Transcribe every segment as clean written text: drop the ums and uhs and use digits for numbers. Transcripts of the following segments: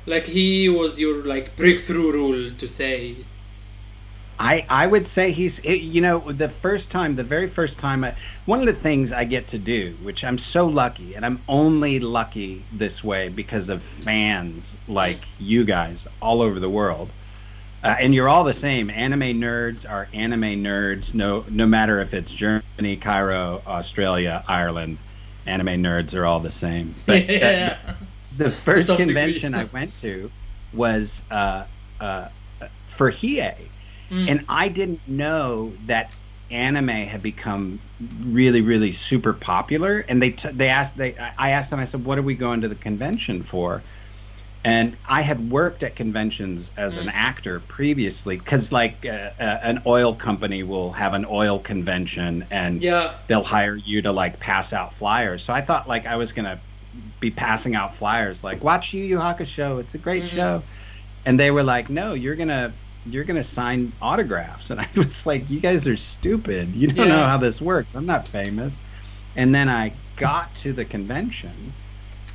Like he was your like breakthrough rule to say. I would say you know, the very first time one of the things I get to do, which I'm so lucky, and I'm only lucky this way because of fans Mm. like you guys all over the world. And you're all the same. Anime nerds are anime nerds. No matter if it's Germany, Cairo, Australia, Ireland, anime nerds are all the same. But Yeah, the to first some degree. convention I went to was uh, for Hiei, Mm. and I didn't know that anime had become really, really super popular. And I asked them, I said, "What are we going to the convention for?" And I had worked at conventions as an Mm. actor previously, because like an oil company will have an oil convention and Yeah. they'll hire you to like pass out flyers. So I thought like I was gonna be passing out flyers like watch Yu Yu Hakusho, it's a great Mm-hmm. show. And they were like, no, you're gonna sign autographs. And I was like, you guys are stupid. You don't know Yeah. how this works. I'm not famous. And then I got to the convention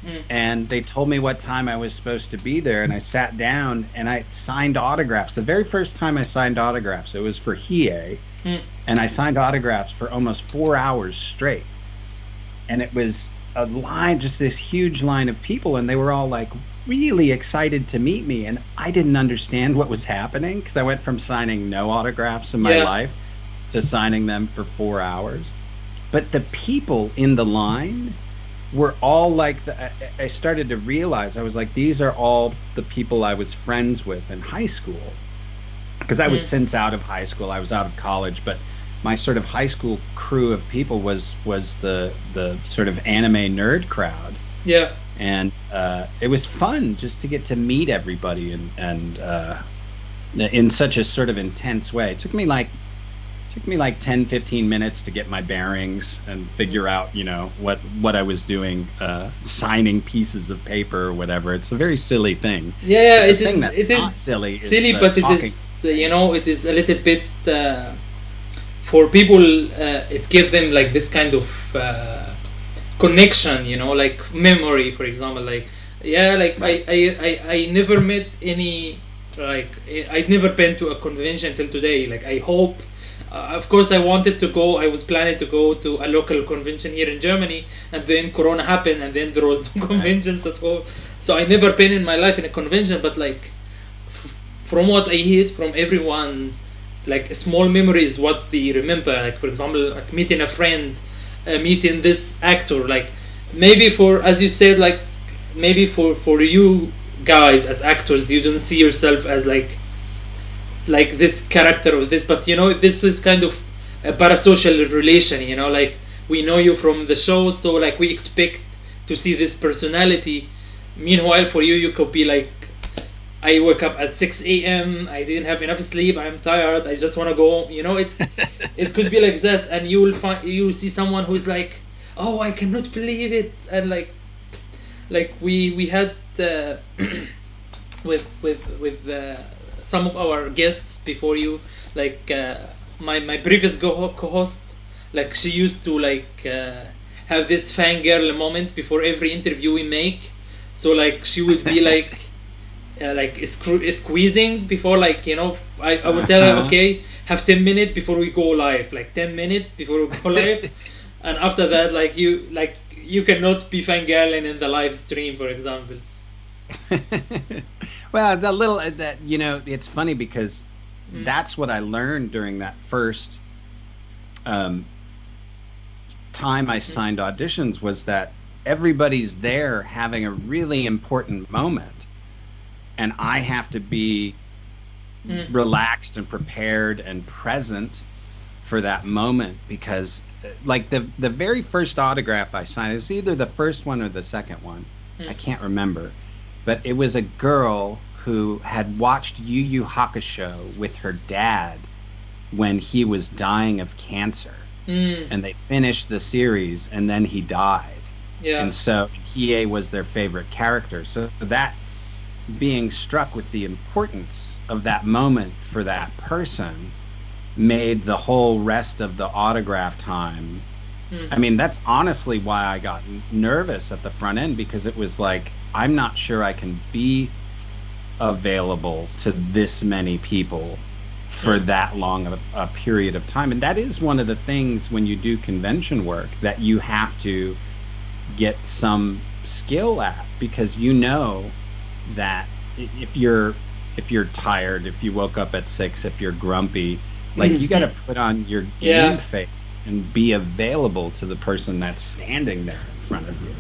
Mm. and they told me what time I was supposed to be there, and I sat down and I signed autographs. The very first time I signed autographs, it was for Hiei, Mm. and I signed autographs for almost 4 hours straight. And it was a line, just this huge line of people, and they were all like really excited to meet me, and I didn't understand what was happening because I went from signing no autographs in my Yeah. life to signing them for 4 hours. But the people in the line were all like I started to realize, I was like, these are all the people I was friends with in high school, because I was Mm. since out of high school, I was out of college, but my sort of high school crew of people was the sort of anime nerd crowd. Yeah. And it was fun just to get to meet everybody, and in such a sort of intense way. It took me like 10, 15 minutes to get my bearings and figure out, what I was doing, signing pieces of paper or whatever. It's a very silly thing. Yeah, But the it thing is. that's It is not silly is silly, the but it talking. is. It is a little bit for people. It gives them like this kind of connection. Like memory, for example. Like yeah, like Right. I never met any like I'd never been to a convention till today. Like I hope. Of course, I wanted to go. I was planning to go to a local convention here in Germany, and then Corona happened, and then there was no Right. conventions at all. So I never been in my life in a convention, but like from what I hear from everyone, like a small memory is what they remember. Like for example, like meeting a friend, meeting this actor. Like maybe for, as you said, like maybe for you guys as actors, you don't see yourself as like this character or this, but this is kind of a parasocial relation. Like we know you from the show, so like we expect to see this personality. Meanwhile, for you, you could be like, I wake up at 6 a.m. I didn't have enough sleep. I'm tired. I just want to go. It could be like this, and you will see someone who is like, oh, I cannot believe it, and like we had with some of our guests before you, like my previous co-host, like she used to like have this fangirl moment before every interview we make. So like she would be like squeezing before, like I would tell her, Uh-huh. okay, have 10 minutes before we go live, like 10 minutes before we go live. And after that, you cannot be fangirling in the live stream, for example. Well, the little that it's funny because Mm. that's what I learned during that first um, time I Mm. signed auditions, was that everybody's there having a really important moment, and I have to be Mm. relaxed and prepared and present for that moment, because like the very first autograph I signed, it's either the first one or the second one, I Mm. can't remember, but it was a girl who had watched Yu Yu Hakusho with her dad when he was dying of cancer, Mm. and they finished the series and then he died. Yeah. And so Hiei was their favorite character. So that, being struck with the importance of that moment for that person, made the whole rest of the autograph time. Mm. I mean, that's honestly why I got nervous at the front end, because it was like, I'm not sure I can be available to this many people for that long of a period of time. And that is one of the things when you do convention work that you have to get some skill at, because you know that if you're tired, if you woke up at 6, if you're grumpy, like you got to put on your game face and be available to the person that's standing there in front of you.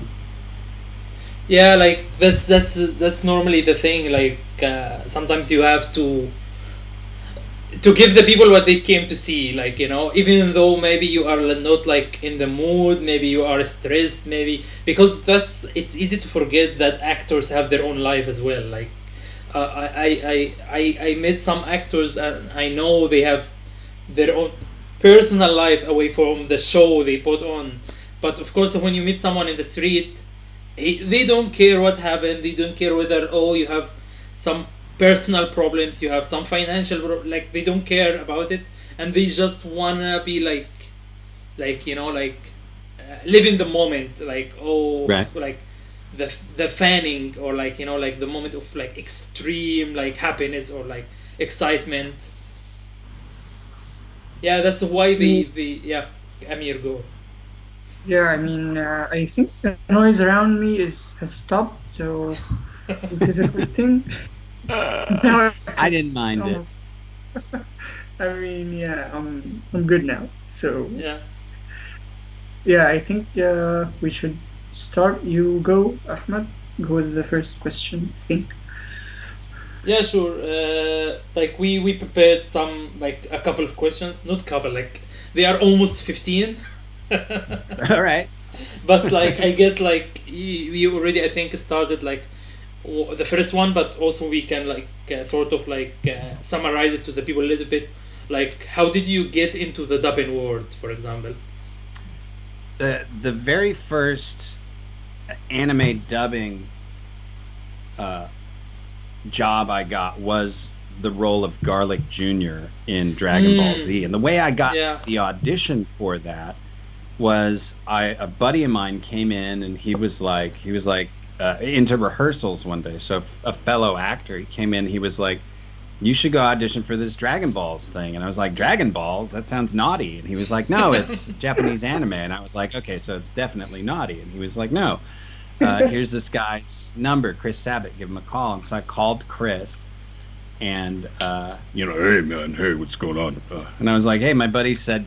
Yeah, like that's normally the thing. Like sometimes you have to give the people what they came to see. Like, you know, even though maybe you are not like in the mood, maybe you are stressed, maybe because it's easy to forget that actors have their own life as well. Like I met some actors and I know they have their own personal life away from the show they put on. But of course, when you meet someone in the street, they don't care what happened. They don't care whether you have some personal problems, you have some financial like they don't care about it, and they just wanna be like you know like live in the moment, like Right. like the fanning, or like, you know, like the moment of like extreme like happiness or like excitement. Yeah, that's why the yeah, Amir, go. Yeah, I mean, I think the noise around me has stopped, so this is a good thing. Now I didn't mind it. I mean, yeah, I'm good now. So Yeah. yeah, I think we should start. You go, Ahmed. Go with the first question, I think. Yeah, sure. Like we prepared some, like a couple of questions, not couple, like they are almost 15. All right. But like I guess like you already, I think, started like the first one, but also we can like sort of like summarize it to the people a little bit. Like, how did you get into the dubbing world, for example? The very first anime dubbing job I got was the role of Garlic Jr. in Dragon Ball Z. And the way I got the audition for that was a buddy of mine came in, and he was like into rehearsals one day. So a fellow actor, he came in, he was like, "You should go audition for this Dragon Balls thing." And I was like, "Dragon Balls? That sounds naughty." And he was like, "No, it's Japanese anime." And I was like, "Okay, so it's definitely naughty." And he was like, "No, here's this guy's number, Chris Sabat, give him a call." And so I called Chris, and "Hey man, hey, what's going on?" And I was like, "Hey, my buddy said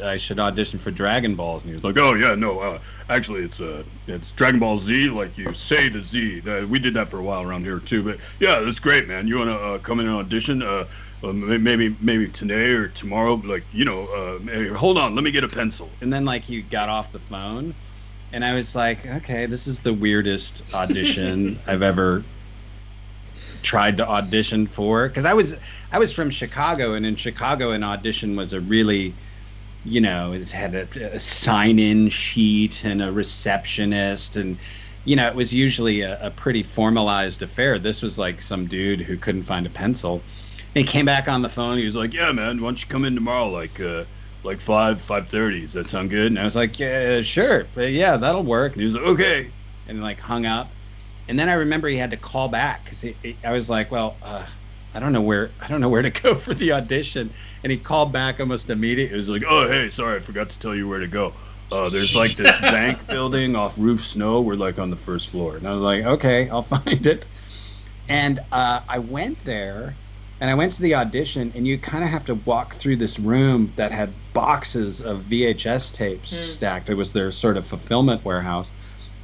I should audition for Dragon Balls." And he was like, "Oh yeah, no, actually it's Dragon Ball Z, like you say the Z. We did that for a while around here too, but yeah, that's great, man. You wanna come in and audition? Maybe today or tomorrow, like, hey, hold on, let me get a pencil." And then like he got off the phone, and I was like, "Okay, this is the weirdest audition I've ever tried to audition for," because I was from Chicago, and in Chicago an audition was a really, it had a sign-in sheet and a receptionist, and it was usually a pretty formalized affair. This was like some dude who couldn't find a pencil. And he came back on the phone. He was like, "Yeah, man, why don't you come in tomorrow, like 5:30? Does that sound good?" And I was like, "Yeah, sure, but yeah, that'll work." And he was like, "Okay," and like hung up. And then I remember he had to call back because I was like, "Well, I don't know where to go for the audition." And he called back almost immediately. He was like, "Oh, hey, sorry, I forgot to tell you where to go. There's like this bank building off Roof Snow. We're like on the first floor." And I was like, "Okay, I'll find it." And I went there, and I went to the audition, and you kind of have to walk through this room that had boxes of VHS tapes stacked. It was their sort of fulfillment warehouse.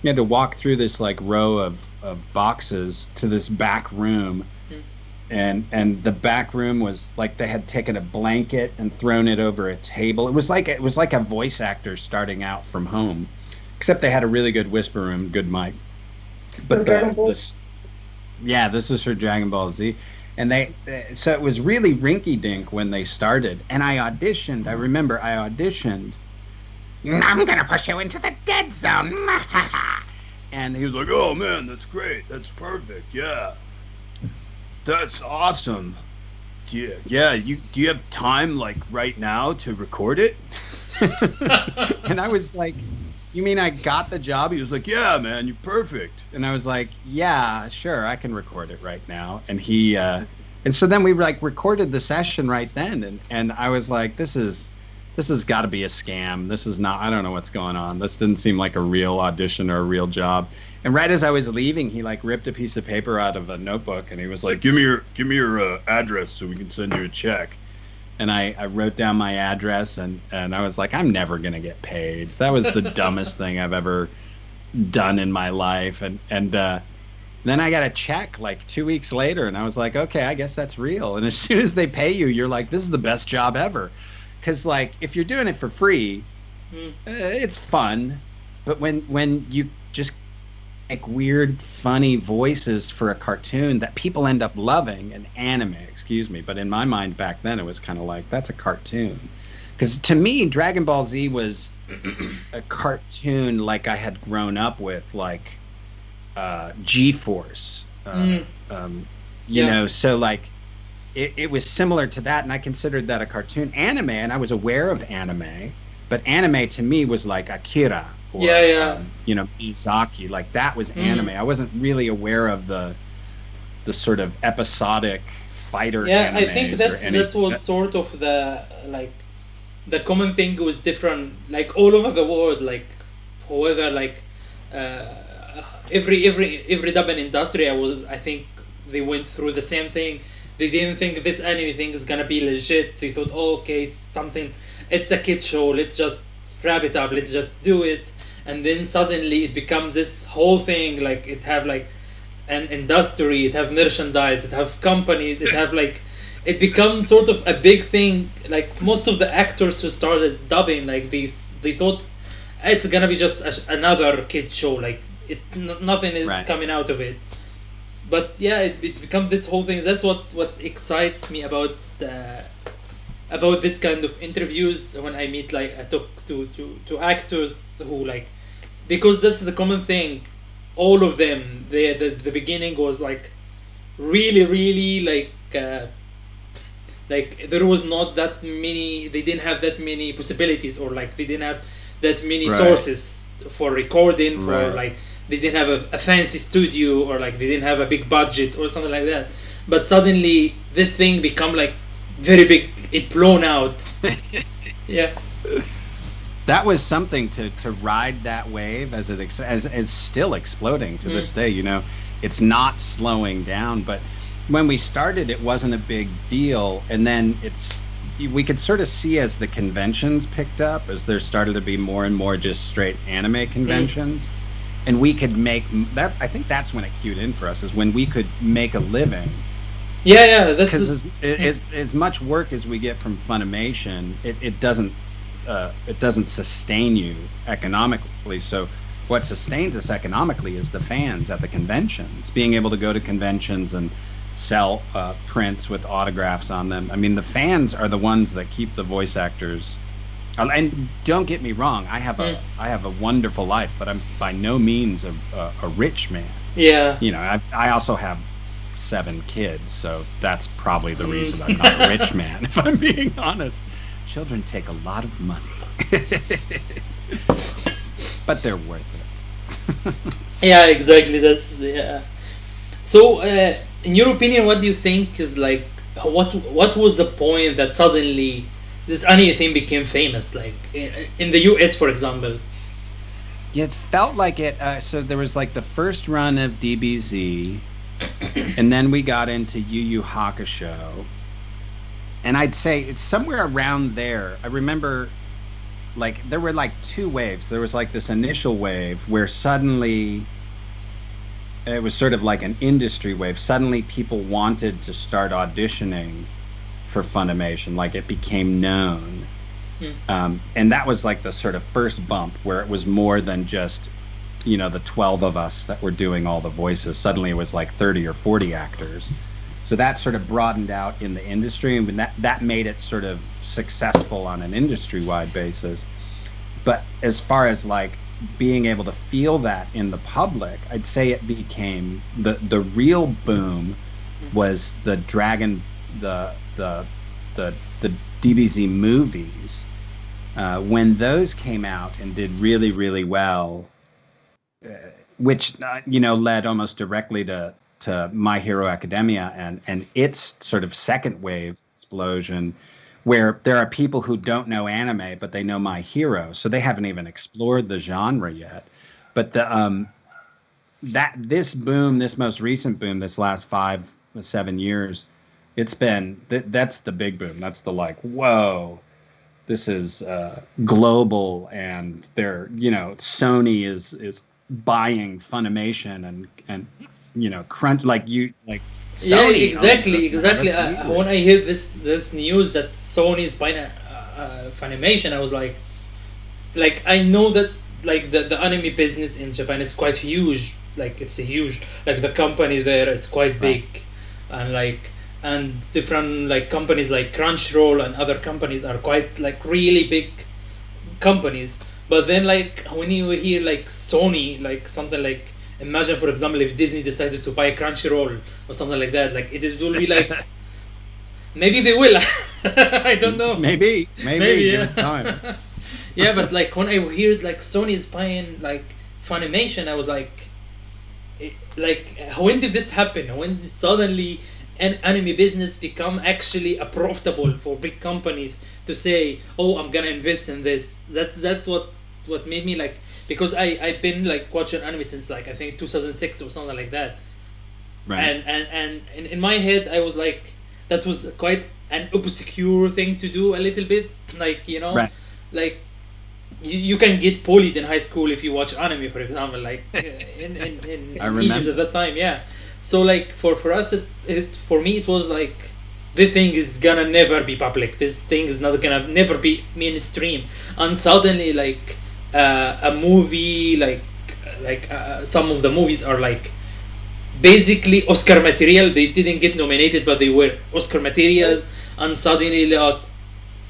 You had to walk through this like row of boxes to this back room, and the back room was like they had taken a blanket and thrown it over a table. It was like a voice actor starting out from home, except they had a really good whisper room, good mic. But this is for Dragon Ball Z, and so it was really rinky-dink when they started. And I auditioned. I remember I auditioned. "I'm gonna push you into the dead zone." And he was like, "Oh man, that's great. That's perfect. Yeah, that's awesome. Do you have time like right now to record it?" And I was like, you mean I got the job? He was like, yeah, man, you're perfect. And I was like, yeah, sure, I can record it right now. And he, and so then we like recorded the session right then. And I was like, this has got to be a scam. This is not, I don't know what's going on. This didn't seem like a real audition or a real job. And right as I was leaving, he like ripped a piece of paper out of a notebook and he was like, give me your address so we can send you a check. And I wrote down my address and I was like, I'm never going to get paid. That was the dumbest thing I've ever done in my life. And then I got a check like 2 weeks later and I was like, okay, I guess that's real. And as soon as they pay you, you're like, this is the best job ever. Because like if you're doing it for free, it's fun. But when you just make weird, funny voices for a cartoon that people end up loving, an anime, excuse me. But in my mind back then, it was kind of like, that's a cartoon. Because to me, Dragon Ball Z was a cartoon like I had grown up with, like G-Force. You know, so like it was similar to that, and I considered that a cartoon. Anime, and I was aware of anime, but anime to me was like Akira. Or, you know, Miyazaki, like that was anime. I wasn't really aware of the sort of episodic fighter. Yeah, I think that was sort of the like the common thing was different, like all over the world. Like, however, like every dubbing industry, I think they went through the same thing. They didn't think this anime thing is gonna be legit. They thought, oh, okay, it's something, it's a kid show. Let's just wrap it up. Let's just do it. And then suddenly it becomes this whole thing, like it have like an industry, it have merchandise, it have companies, it have like, it becomes sort of a big thing. Like most of the actors who started dubbing, like they thought it's gonna be just another kid show, like nothing is coming out of it. But yeah, it becomes this whole thing. That's what excites me about this kind of interviews. When I meet, like, I talk to actors who, like, because this is a common thing, all of them, the beginning was like really like there was not that many, they didn't have that many possibilities, or like they didn't have that many sources for recording, for like they didn't have a fancy studio, or like they didn't have a big budget or something like that. But suddenly this thing become like very big, it blown out. Yeah, that was something to ride that wave as it's still exploding to this day. You know, it's not slowing down. But when we started, it wasn't a big deal, and then we could sort of see as the conventions picked up, as there started to be more and more just straight anime conventions, and we could make that. I think that's when it cued in for us, is when we could make a living. Yeah. This is as much work as we get from Funimation, it doesn't sustain you economically. So what sustains us economically is the fans at the conventions, being able to go to conventions and sell prints with autographs on them. I mean, the fans are the ones that keep the voice actors. And don't get me wrong, I have a wonderful life, but I'm by no means a rich man. Yeah. You know, I also have 7 kids, so that's probably the reason I'm not a rich man, if I'm being honest. Children take a lot of money. But they're worth it. Yeah, exactly. So in your opinion, what do you think is like, what was the point that suddenly this anime thing became famous, like in the US, for example? It felt like it, so there was like the first run of DBZ, and then we got into Yu Yu Hakusho, and I'd say it's somewhere around there. I remember, like, there were like 2 waves. There was like this initial wave where suddenly it was sort of like an industry wave. Suddenly people wanted to start auditioning for Funimation, like it became known. And that was like the sort of first bump where it was more than just, you know, the 12 of us that were doing all the voices. Suddenly it was like 30 or 40 actors. So that sort of broadened out in the industry, and that made it sort of successful on an industry-wide basis. But as far as like being able to feel that in the public, I'd say it became the real boom was the DBZ movies, When those came out and did really, really well, which led almost directly to My Hero Academia and its sort of second wave explosion, where there are people who don't know anime but they know My Hero, so they haven't even explored the genre yet. But this most recent boom, this last 5-7 years, it's been that's the big boom. That's the like, whoa, this is global, and Sony is buying Funimation and crunch like Sony exactly. When I hear this news that Sony is buying Funimation, I was like I know that like the anime business in Japan is quite huge. Like it's a huge, like the company there is quite big, right. and different like companies like Crunchyroll and other companies are quite like really big companies. But then like when you hear like Sony, like something like, imagine for example if Disney decided to buy Crunchyroll or something like that, like will be like maybe they will. I don't know. Maybe give it time. Yeah, but like when I heard like Sony is buying like Funimation, I was like when did this happen? When did suddenly an anime business become actually a profitable for big companies to say, oh, I'm gonna invest in this? That's what made me like, because I've been like watching anime since like I think 2006 or something like that. Right. And in my head I was like, that was quite an obscure thing to do a little bit, like right. Like you can get bullied in high school if you watch anime, for example, like in Egypt at that time. Yeah, so like for us for me it was like, this thing is gonna never be public, this thing is not gonna never be mainstream, and suddenly like a movie like some of the movies are like basically Oscar material. They didn't get nominated but they were Oscar materials, and suddenly like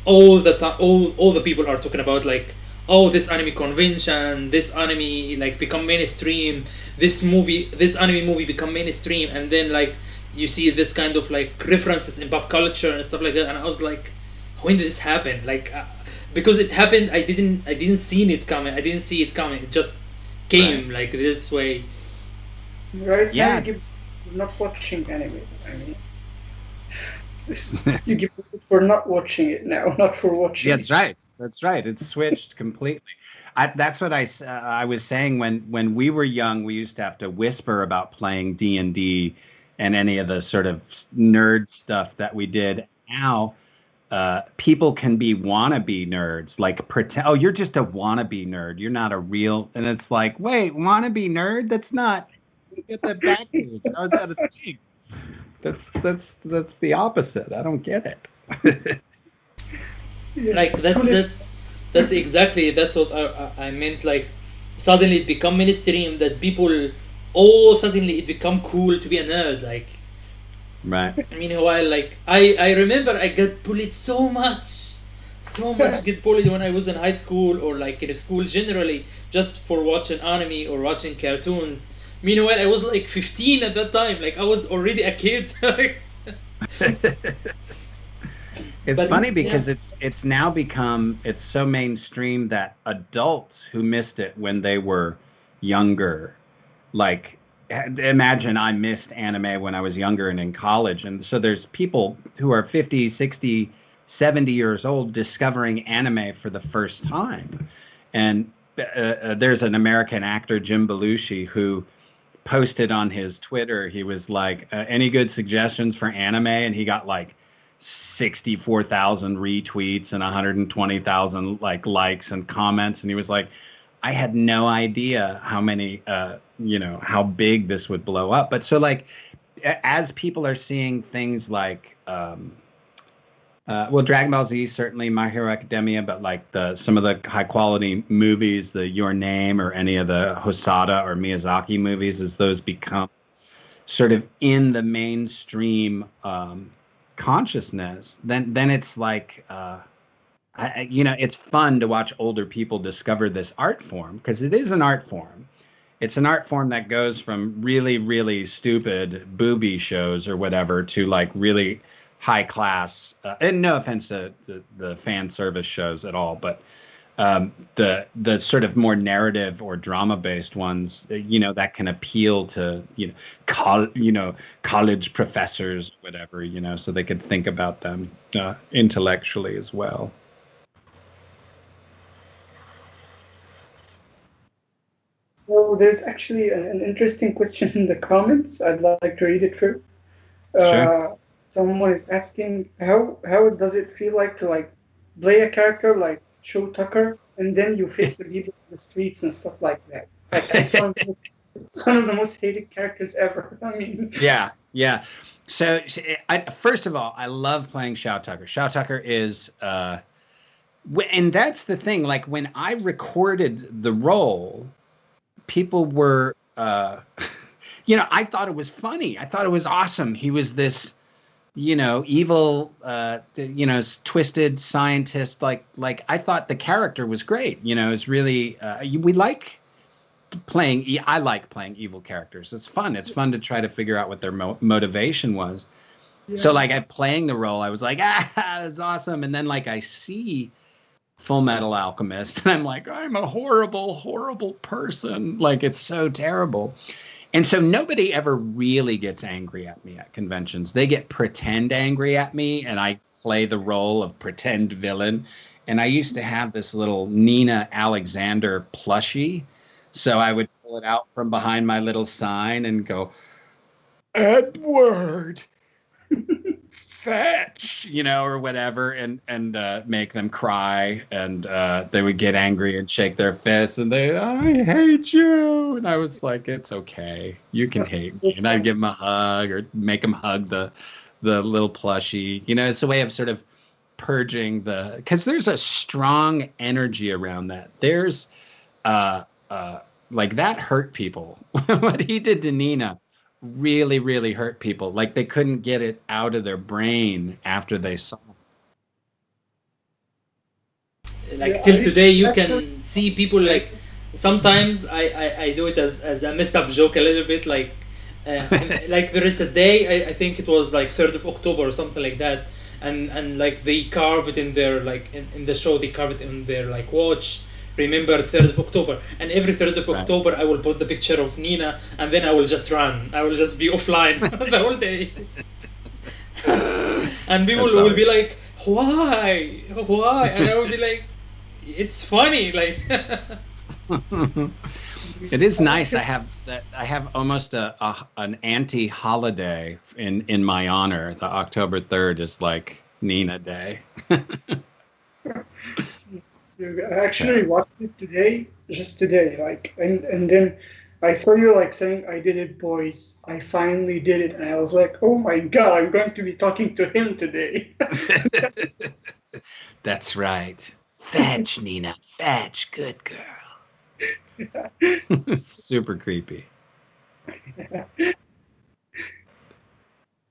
all the people are talking about like, oh, this anime convention, this anime like become mainstream, this anime movie become mainstream, and then like you see this kind of like references in pop culture and stuff like that, and I was like, when did this happen? Like because it happened, I didn't see it coming. It just came like this way. Right? Yeah. Now you're not watching anime. I mean, you give it for not watching it now, not for watching. Yeah, that's right. It's switched completely. That's what I was saying when we were young. We used to have to whisper about playing D&D and any of the sort of nerd stuff that we did. Now, people can be wannabe nerds, like pretend. Oh, you're just a wannabe nerd. You're not a real. And it's like, wait, wannabe nerd? That's not. You get that backwards. How is that a thing? That's the opposite. I don't get it. Like that's exactly what I meant. Like suddenly it become mainstream that people, suddenly it become cool to be a nerd. Like, right. Meanwhile, like I remember I got bullied so much get bullied when I was in high school or like in school generally, just for watching anime or watching cartoons. Meanwhile, I was like 15 at that time. Like I was already a kid. It's funny because it's now become, it's so mainstream that adults who missed it when they were younger, like imagine I missed anime when I was younger and in college. And so there's people who are 50, 60, 70 years old discovering anime for the first time. And there's an American actor, Jim Belushi, who posted on his Twitter, he was like, any good suggestions for anime? And he got like 64,000 retweets and 120,000 like likes and comments. And he was like, I had no idea how many, how big this would blow up. But so like, as people are seeing things like, Dragon Ball Z, certainly My Hero Academia, but like some of the high quality movies, the Your Name or any of the Hosada or Miyazaki movies, as those become sort of in the mainstream consciousness, then it's like, it's fun to watch older people discover this art form, because it is an art form. It's an art form that goes from really, really stupid booby shows or whatever to like really high class. And no offense to the fan service shows at all, but the sort of more narrative or drama based ones, that can appeal to college professors, whatever, so they could think about them intellectually as well. So there's actually an interesting question in the comments. I'd like to read it first. Sure. Someone is asking how does it feel like to like play a character like Show Tucker, and then you face the people in the streets and stuff like that. Like it's one of the most hated characters ever. I mean, yeah. So first of all, I love playing Shou Tucker. Shou Tucker is, and that's the thing. Like when I recorded the role, people were, I thought it was funny. I thought it was awesome. He was this, evil, twisted scientist. Like I thought the character was great. It's really, we like playing. I like playing evil characters. It's fun. It's fun to try to figure out what their motivation was. Yeah. So like playing the role, I was like, that's awesome. And then like I see Fullmetal Alchemist, and I'm like, I'm a horrible, horrible person. Like it's so terrible. And so nobody ever really gets angry at me at conventions. They get pretend angry at me, and I play the role of pretend villain. And I used to have this little Nina Alexander plushie. So I would pull it out from behind my little sign and go, Edward, fetch, or whatever, and make them cry, and they would get angry and shake their fists, and I hate you, and I was like, it's okay, you can hate me, and I'd give them a hug or make them hug the little plushie. It's a way of sort of purging because there's a strong energy around that. There's like that hurt people. What he did to Nina really, really hurt people. Like they couldn't get it out of their brain after they saw it. Like till today, you can see people like. Sometimes I do it as a messed up joke a little bit. Like like there is a day, I think it was like 3rd of October or something like that, and like they carve it in their like in the show, they carve it in their like watch. Remember 3rd of October, and every 3rd of October I will put the picture of Nina, and then I will just run. I will just be offline the whole day. And people will be like, why? And I will be like, it's funny. Like it is nice. I have almost an anti-holiday in my honor. The October 3rd is like Nina Day. I actually watched it today, like, and then I saw you like saying, I did it, boys. I finally did it. And I was like, oh my God, I'm going to be talking to him today. That's right. Fetch, Nina, fetch. Good girl. Yeah. Super creepy.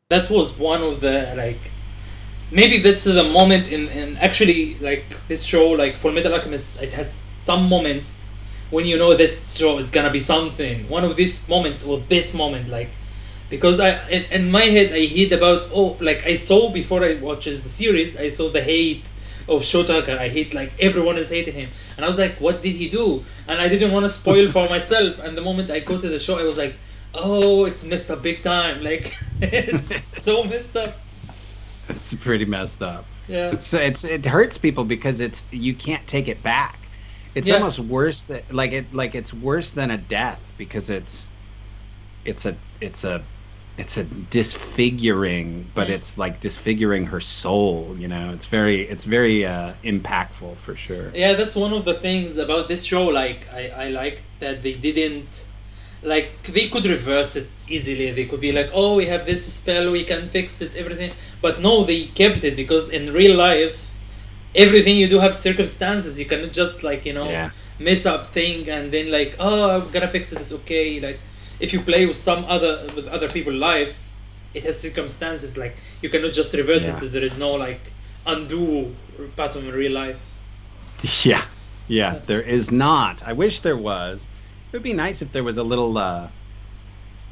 That was one of the, like, maybe that's the moment in actually like this show, like Fullmetal Alchemist, it has some moments when this show is gonna be something. One of these moments, or this moment, like, because in my head I heard about, like I saw before I watched the series, I saw the hate of Shou Tucker. I hate, like, everyone is hating him, and I was like, what did he do? And I didn't want to spoil for myself, and the moment I go to the show I was like, oh, it's messed up big time. Like it's so messed up. It's pretty messed up. Yeah. It hurts people because you can't take it back. It's almost worse it's worse than a death, because it's a disfiguring, but it's like disfiguring her soul, It's very impactful for sure. Yeah, that's one of the things about this show. Like I like that they didn't, like, they could reverse it easily. They could be like, oh, we have this spell, we can fix it, everything. But no, they kept it, because in real life, everything you do have circumstances. You cannot just, like, mess up thing and then like, oh, I'm gonna fix it, it's okay. Like, if you play with other people's lives, it has circumstances. Like, you cannot just reverse it. There is no, like, undo pattern in real life. Yeah, there is not. I wish there was. It would be nice if there was a little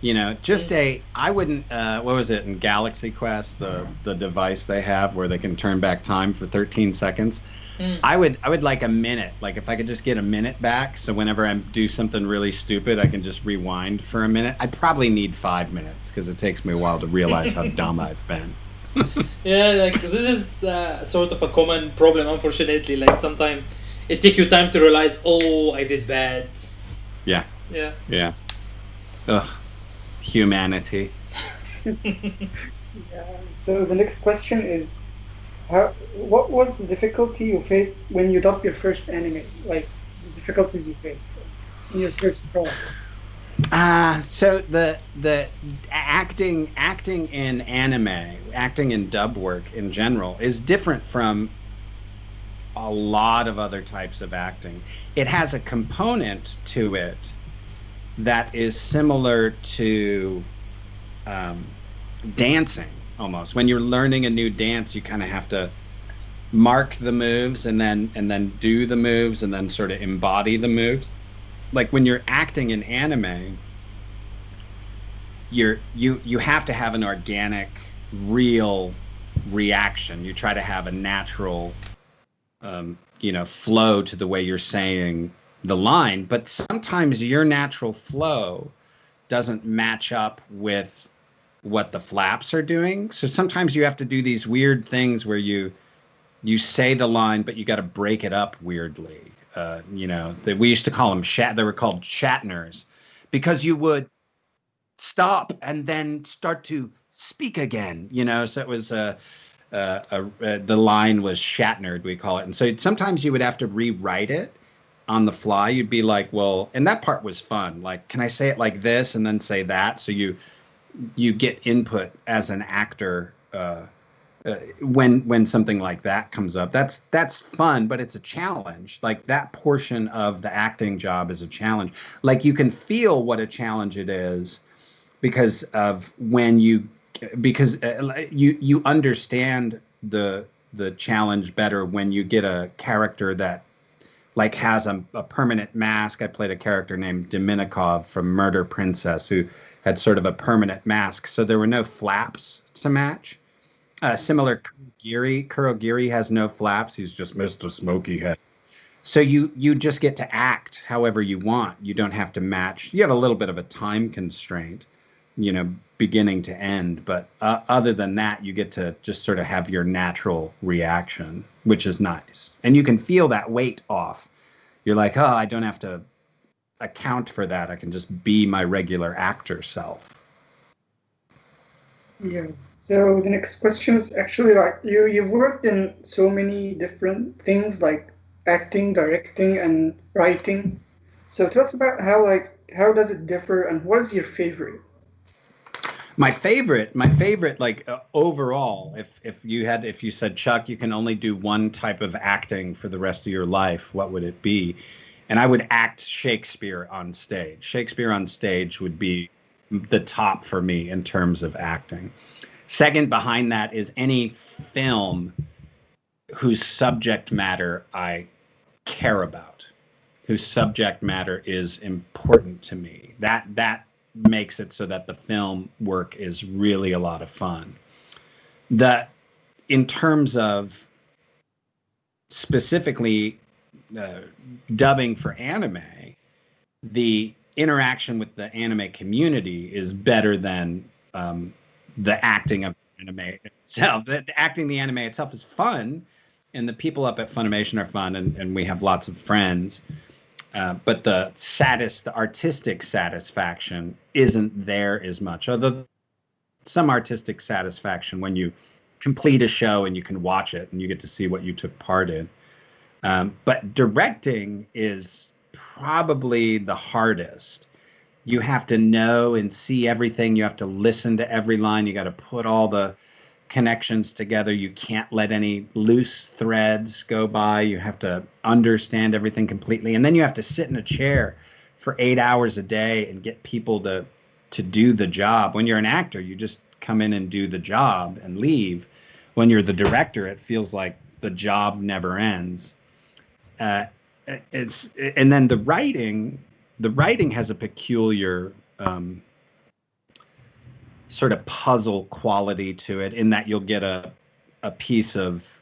You know, just I wouldn't, what was it in Galaxy Quest, the device they have where they can turn back time for 13 seconds. Mm. I would like a minute. Like if I could just get a minute back, so whenever I do something really stupid, I can just rewind for a minute. I'd probably need 5 minutes because it takes me a while to realize how dumb I've been. Yeah, like this is sort of a common problem, unfortunately. Like sometimes it takes you time to realize, oh, I did bad. Yeah. Yeah. Yeah. Ugh. Humanity. Yeah. So the next question is, what was the difficulty you faced when you dubbed your first anime? Like the difficulties you faced in your first project. So the acting in anime, acting in dub work in general is different from a lot of other types of acting. It has a component to it that is similar to dancing almost. When you're learning a new dance, you kind of have to mark the moves and then do the moves and then sort of embody the moves. Like when you're acting in anime, you have to have an organic, real reaction. You try to have a natural flow to the way you're saying the line, but sometimes your natural flow doesn't match up with what the flaps are doing. So sometimes you have to do these weird things where you say the line, but you got to break it up weirdly. We used to call them they were called Shatners, because you would stop and then start to speak again. So it was the line was Shatnered, we call it. And so sometimes you would have to rewrite it on the fly. You'd be like, well, and that part was fun. Like, can I say it like this and then say that? So you get input as an actor when something like that comes up. That's fun, but it's a challenge. Like that portion of the acting job is a challenge. Like you can feel what a challenge it is because you understand the challenge better when you get a character that like has a permanent mask. I played a character named Dominikov from Murder Princess who had sort of a permanent mask, so there were no flaps to match. Similar, Kurogiri has no flaps. He's just Mr. Smoky Head. So you just get to act however you want. You don't have to match. You have a little bit of a time constraint, beginning to end. But other than that, you get to just sort of have your natural reaction, which is nice. And you can feel that weight off. You're like, oh, I don't have to account for that. I can just be my regular actor self. Yeah. So the next question is actually like you've worked in so many different things like acting, directing, and writing. So tell us about how does it differ and what is your favorite? My favorite, like overall, if you said, Chuck, you can only do one type of acting for the rest of your life, what would it be? And I would act Shakespeare on stage. Shakespeare on stage would be the top for me in terms of acting. Second behind that is any film whose subject matter I care about, whose subject matter is important to me. That makes it so that the film work is really a lot of fun. In terms of specifically dubbing for anime, the interaction with the anime community is better than the acting of anime itself. The acting the anime itself is fun, and the people up at Funimation are fun, and we have lots of friends. But the artistic satisfaction isn't there as much. Although some artistic satisfaction when you complete a show and you can watch it and you get to see what you took part in. But directing is probably the hardest. You have to know and see everything. You have to listen to every line. You got to put all the connections together. You can't let any loose threads go by. You have to understand everything completely. And then you have to sit in a chair for 8 hours a day and get people to do the job. When you're an actor, you just come in and do the job and leave. When you're the director, it feels like the job never ends. And then the writing has a peculiar sort of puzzle quality to it, in that you'll get a piece of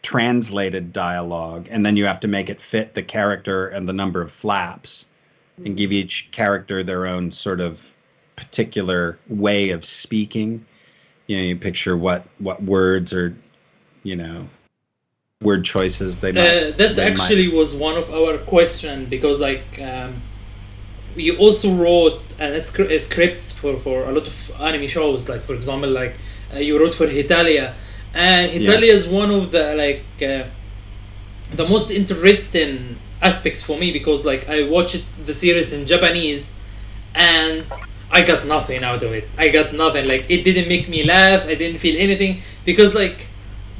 translated dialogue, and then you have to make it fit the character and the number of flaps, and give each character their own sort of particular way of speaking. You know, you picture what words or, you know, word choices they might. This actually was one of our question, because like we also wrote scripts for a lot of anime shows. Like for example, like you wrote for Hitalia, and Hitalia is one of the like the most interesting aspects for me, because like I watched the series in Japanese and I got nothing out of it. I got nothing. Like it didn't make me laugh. I didn't feel anything, because like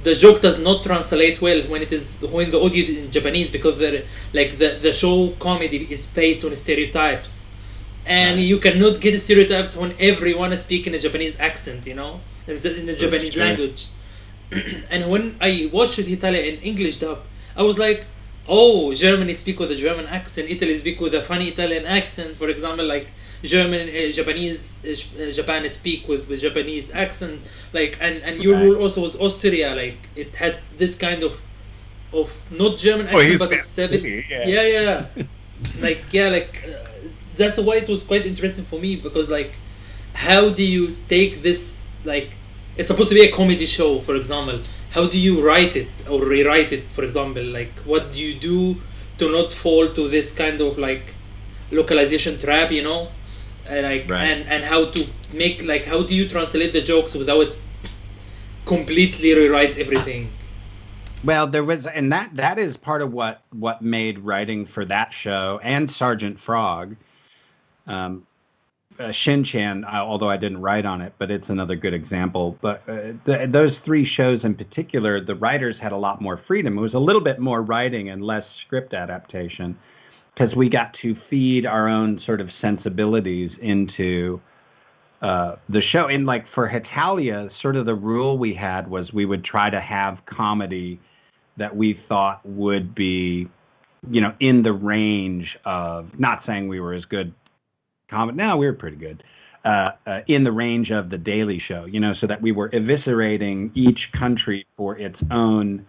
the joke does not translate well when the audio in Japanese, because the show comedy is based on stereotypes, and you cannot get stereotypes when everyone is speaking a Japanese accent, you know, in the Japanese language. And when I watched Italia in English dub, I was like, oh, Germany speak with a German accent, Italy speak with a funny Italian accent. For example, like Japan speak with Japanese accent, like, and your rule also was Austria, like it had this kind of not German accent, but it's that's why it was quite interesting for me, because like, how do you take this, like, it's supposed to be a comedy show, for example, how do you write it or rewrite it, for example, like what do you do to not fall to this kind of like localization trap, you know, and how to make, like, how do you translate the jokes without completely rewrite everything? Well, there was, and that is part of what made writing for that show and Sergeant Frog, Shin Chan, although I didn't write on it, but it's another good example. But those three shows in particular, the writers had a lot more freedom. It was a little bit more writing and less script adaptation, because we got to feed our own sort of sensibilities into the show. And like for Hitalia, sort of the rule we had was we would try to have comedy that we thought would be, you know, in the range of, not saying we were as good comedy, no, we were pretty good, in the range of The Daily Show, you know, so that we were eviscerating each country for its own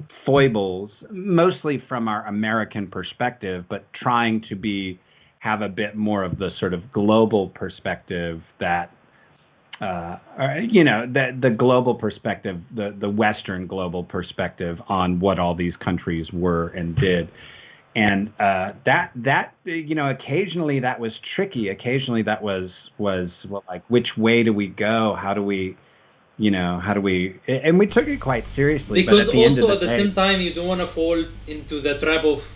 foibles, mostly from our American perspective, but trying to have a bit more of the sort of global perspective that, you know, the global perspective, the Western global perspective on what all these countries were and did. And that you know, occasionally that was tricky. Occasionally that was well, like, which way do we go? How do we, you know, and we took it quite seriously. Because but at the same time, you don't want to fall into the trap of,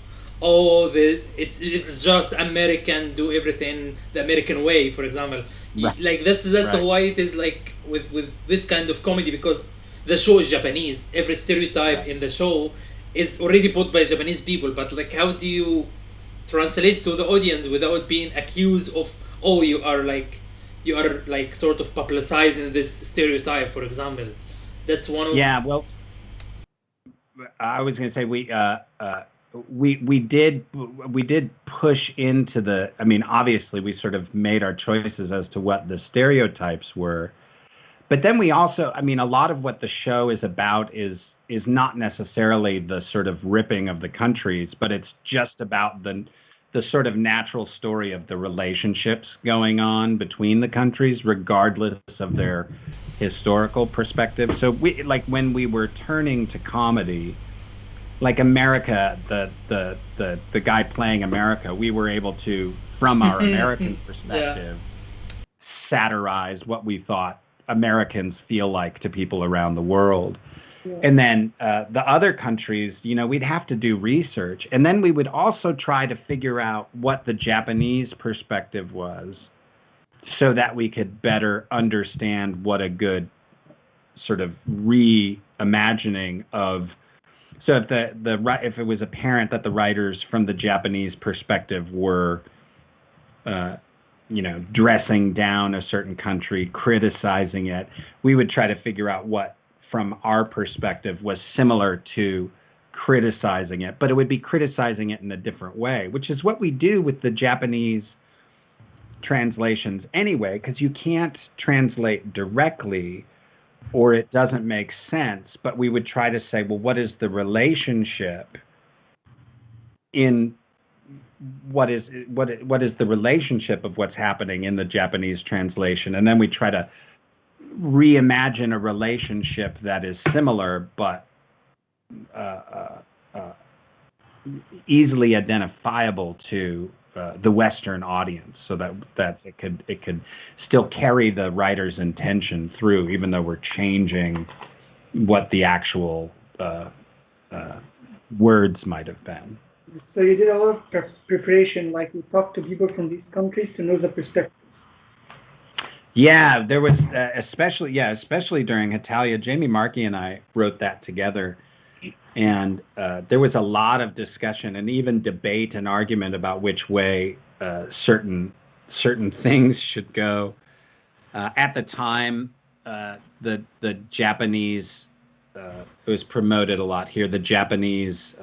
it's just American, do everything the American way, for example. Right. Like that's why it is like with this kind of comedy, because the show is Japanese. Every stereotype in the show is already put by Japanese people, but like, how do you translate to the audience without being accused of, you are like sort of publicizing this stereotype, for example? That's one of well, I was going to say we did push into the, I mean, obviously we sort of made our choices as to what the stereotypes were. But then we also, I mean, a lot of what the show is about is not necessarily the sort of ripping of the countries, but it's just about the sort of natural story of the relationships going on between the countries, regardless of their historical perspective. So we, like, when we were turning to comedy, like America, the guy playing America, we were able to, from our American perspective, satirize what we thought Americans feel like to people around the world. Yeah. And then the other countries, you know, we'd have to do research. And then we would also try to figure out what the Japanese perspective was, so that we could better understand what a good sort of reimagining of. So if it was apparent that the writers from the Japanese perspective were, you know, dressing down a certain country, criticizing it, we would try to figure out what, from our perspective, was similar to criticizing it, but it would be criticizing it in a different way, which is what we do with the Japanese translations anyway, because you can't translate directly or it doesn't make sense. But we would try to say, well, what is the relationship in what is the relationship of what's happening in the Japanese translation? And then we try to reimagine a relationship that is similar but easily identifiable to the Western audience, so that it could still carry the writer's intention through, even though we're changing what the actual words might have been. So you did a lot of preparation, like you talked to people from these countries to know the perspectives. Yeah, there was especially during Hetalia. Jamie Markey and I wrote that together, and there was a lot of discussion and even debate and argument about which way certain things should go. At the time, the Japanese, it was promoted a lot here. The Japanese,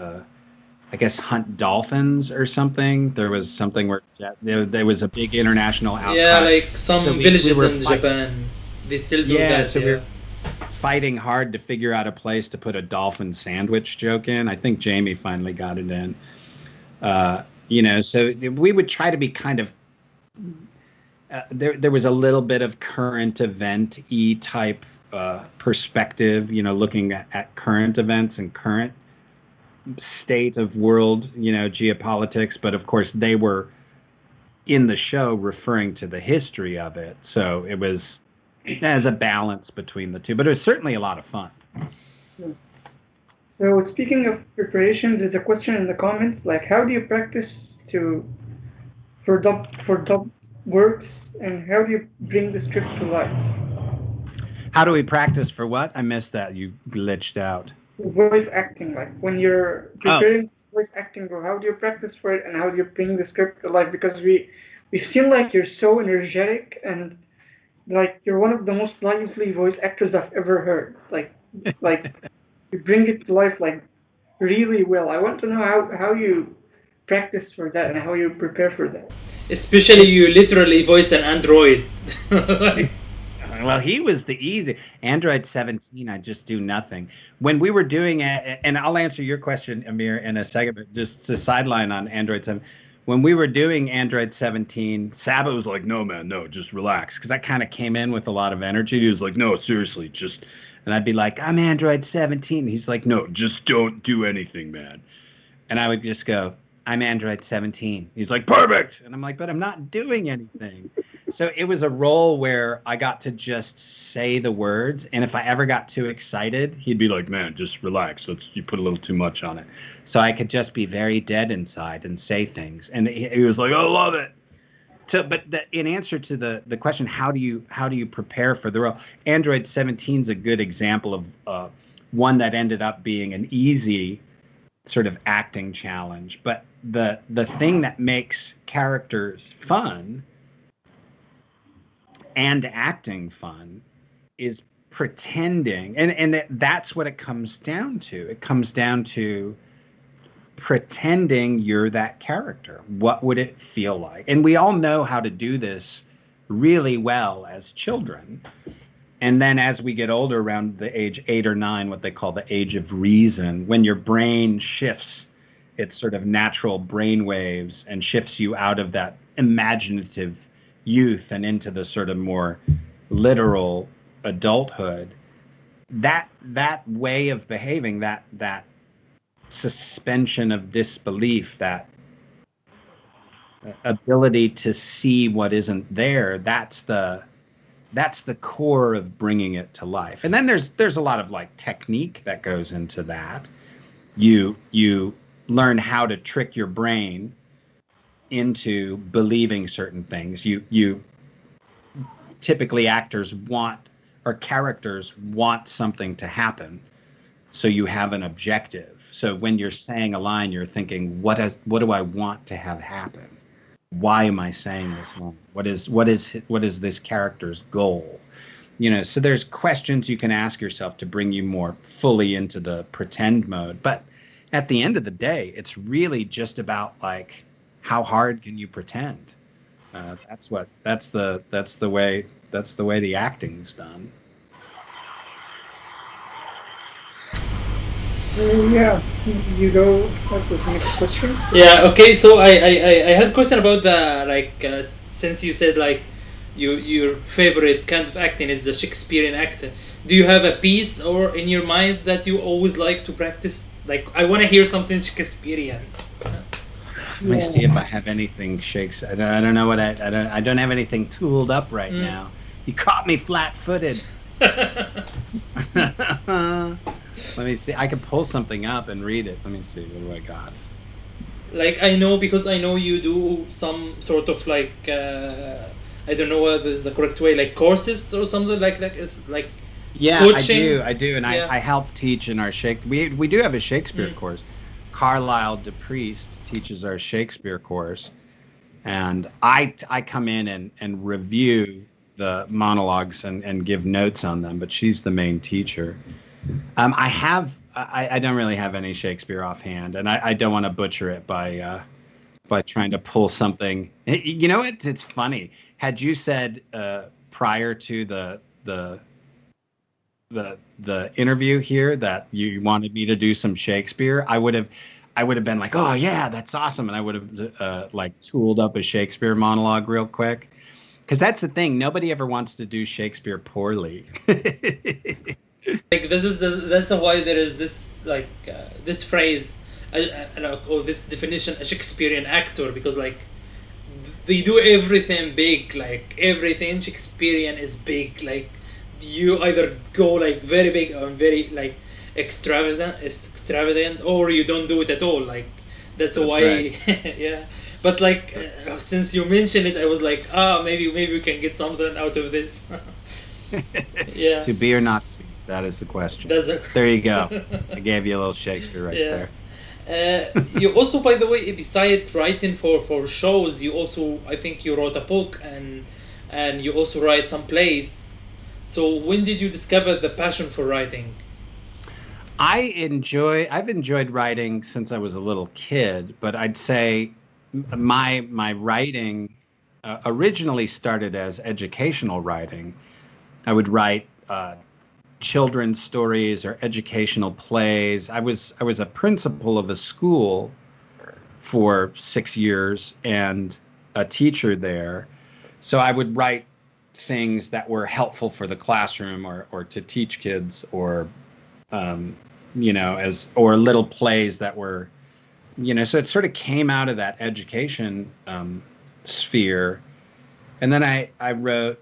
I guess, hunt dolphins or something. There was something where there was a big international outcry. Yeah, like some villages in Japan, they still do that. So we're fighting hard to figure out a place to put a dolphin sandwich joke in. I think Jamie finally got it in. So we would try to be kind of there was a little bit of current event-y type perspective, looking at current events and current state of world, geopolitics. But of course, they were in the show referring to the history of it. So it was as a balance between the two. But it was certainly a lot of fun. So speaking of preparation, there's a question in the comments, like, how do you practice for dubbed works, and how do you bring the script to life? How do we practice for what? I missed that. You glitched out. Voice acting, like when you're preparing voice acting role, how do you practice for it, and how do you bring the script to life? Because we've seen like you're so energetic, and like you're one of the most lively voice actors I've ever heard. Like you bring it to life like really well. I want to know how you practice for that and how you prepare for that. Especially you literally voice an android. Well, he was the easy. Android 17, I just do nothing. When we were doing it, and I'll answer your question, Amir, in a second, but just to sideline on Android 7. When we were doing Android 17, Saba was like, no, man, no, just relax. Because I kind of came in with a lot of energy. He was like, no, seriously, just... And I'd be like, I'm Android 17. He's like, no, just don't do anything, man. And I would just go, I'm Android 17. He's like, perfect. And I'm like, but I'm not doing anything. So it was a role where I got to just say the words. And if I ever got too excited, he'd be like, man, just relax. You put a little too much on it. So I could just be very dead inside and say things. And he was like, I love it. But in answer to the question, how do you prepare for the role? Android 17 is a good example of one that ended up being an easy sort of acting challenge. But the thing that makes characters fun and acting fun is pretending, and that's what it comes down to. It comes down to pretending you're that character. What would it feel like? And we all know how to do this really well as children. And then as we get older, around the age 8 or 9, what they call the age of reason, when your brain shifts its sort of natural brain waves and shifts you out of that imaginative youth and into the sort of more literal adulthood, that way of behaving, that suspension of disbelief, that ability to see what isn't there, that's the core of bringing it to life. And then there's a lot of like technique that goes into that. You learn how to trick your brain into believing certain things. You typically actors characters want something to happen, so you have an objective. So when you're saying a line, you're thinking, what do I want to have happen? Why am I saying this line? What is this character's goal? So there's questions you can ask yourself to bring you more fully into the pretend mode. But at the end of the day, it's really just about like, how hard can you pretend? That's the way the acting's done. Yeah, you go. What's the next question? Yeah. Okay. So I had a question about the like since you said like your favorite kind of acting is the Shakespearean acting. Do you have a piece or in your mind that you always like to practice? Like I want to hear something Shakespearean. Let me see if I have anything Shakespeare. I don't know what I don't have anything tooled up right now. You caught me flat-footed. Let me see. I can pull something up and read it. Let me see. What do I got? Like I know because I know you do some sort of like I don't know what is the correct way, like courses or something like that. It's like Yeah, coaching. I do, and Yeah. I help teach in our We do have a Shakespeare course. Carlisle DePriest teaches our Shakespeare course, and I come in and review the monologues and give notes on them. But she's the main teacher. I don't really have any Shakespeare offhand, and I don't want to butcher it by trying to pull something. You know, it's funny. Had you said prior to the interview here that you wanted me to do some Shakespeare, I would have been like, oh yeah, that's awesome, and I would have like tooled up a Shakespeare monologue real quick. Because that's the thing, nobody ever wants to do Shakespeare poorly. Like this is that's why there is this like this phrase or this definition, a Shakespearean actor, because like they do everything big, like everything Shakespearean is big. Like you either go like very big or very like extravagant, or you don't do it at all. Like that's why, right. yeah. But like since you mentioned it, I was like, maybe we can get something out of this. Yeah. To be or not to be, that is the question. There you go. I gave you a little Shakespeare right there. You also, by the way, besides writing for shows, you also, I think you wrote a book and you also write some plays. So when did you discover the passion for writing? I've enjoyed writing since I was a little kid, but I'd say my writing originally started as educational writing. I would write children's stories or educational plays. I was a principal of a school for 6 years and a teacher there. So I would write things that were helpful for the classroom or to teach kids or or little plays that were, so it sort of came out of that education sphere. And then I wrote,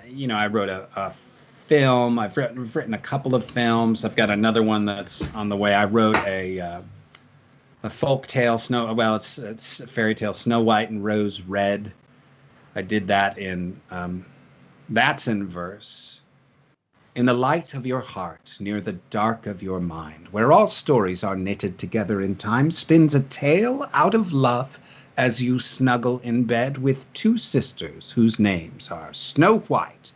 I wrote a film. I've written a couple of films. I've got another one that's on the way. I wrote a folk tale, it's a fairy tale, Snow White and Rose Red. I did that that's in verse. In the light of your heart, near the dark of your mind, where all stories are knitted together in time, spins a tale out of love as you snuggle in bed with two sisters whose names are Snow White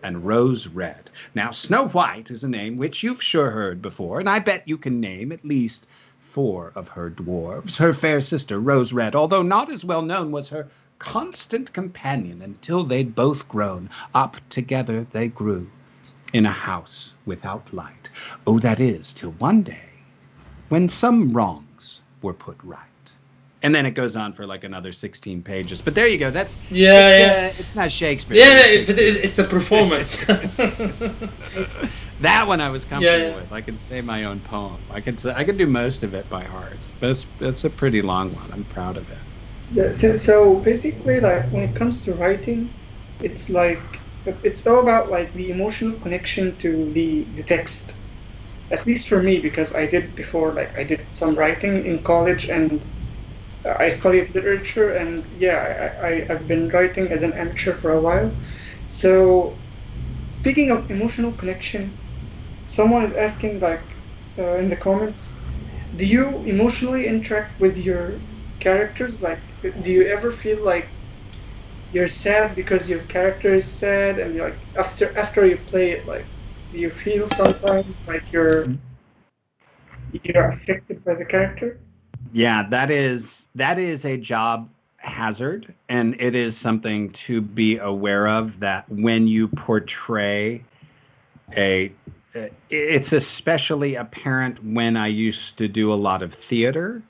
and Rose Red. Now, Snow White is a name which you've sure heard before, and I bet you can name at least 4 of her dwarves. Her fair sister, Rose Red, although not as well known, was her constant companion until they'd both grown. Up together they grew in a house without light. Oh, that is, till one day, when some wrongs were put right. And then it goes on for like another 16 pages. But there you go. That's it's not Shakespeare. Yeah, but it's a performance. That one I was comfortable with. I can say my own poem. I can do most of it by heart. But it's a pretty long one. I'm proud of it. Yeah, so basically, like when it comes to writing, it's like it's all about like the emotional connection to the text. At least for me, because I did before, like I did some writing in college and I studied literature, and I've been writing as an amateur for a while. So speaking of emotional connection, someone is asking like in the comments, do you emotionally interact with your characters? Like, do you ever feel like you're sad because your character is sad, and you're like after you play it, like, do you feel sometimes like you're affected by the character? Yeah, that is a job hazard, and it is something to be aware of, that when you portray it's especially apparent when I used to do a lot of theater,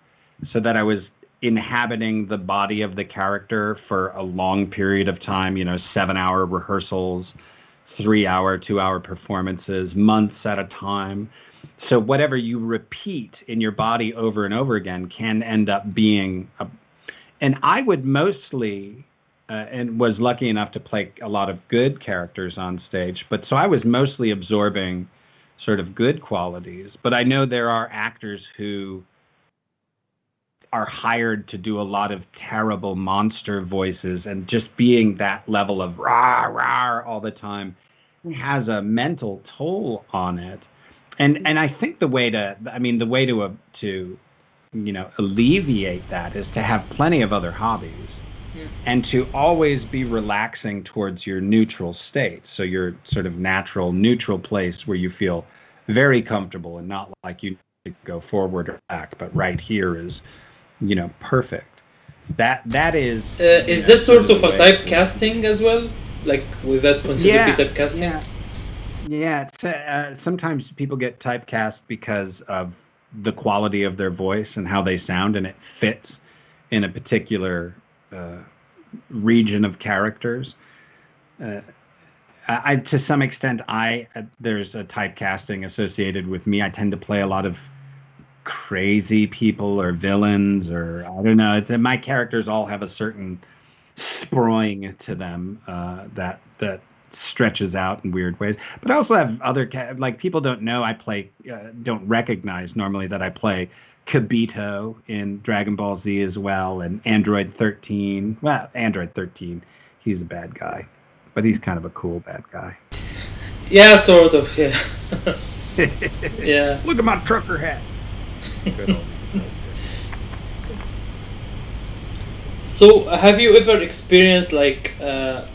so that I was inhabiting the body of the character for a long period of time, 7-hour rehearsals, 3-hour, 2-hour performances, months at a time. So whatever you repeat in your body over and over again can end up being and I would mostly and was lucky enough to play a lot of good characters on stage, but so I was mostly absorbing sort of good qualities. But I know there are actors who are hired to do a lot of terrible monster voices, and just being that level of rah rah all the time has a mental toll on it. And I think the way to alleviate that is to have plenty of other hobbies. Yeah. And to always be relaxing towards your neutral state. So your sort of natural neutral place where you feel very comfortable, and not like you need to go forward or back, but right here is, perfect. That is that sort of a typecasting as well? Like, with that considered typecasting? Yeah. It's, sometimes people get typecast because of the quality of their voice and how they sound, and it fits in a particular region of characters. I to some extent, there's a typecasting associated with me. I tend to play a lot of crazy people or villains, or I don't know. My characters all have a certain sproing to them that stretches out in weird ways. But I also have other like, people don't know don't recognize normally that I play Kibito in Dragon Ball Z as well, and Android 13. Well, Android 13, he's a bad guy, but he's kind of a cool bad guy. Yeah, sort of. Yeah. Yeah. Look at my trucker hat. Good old. So, have you ever experienced, like,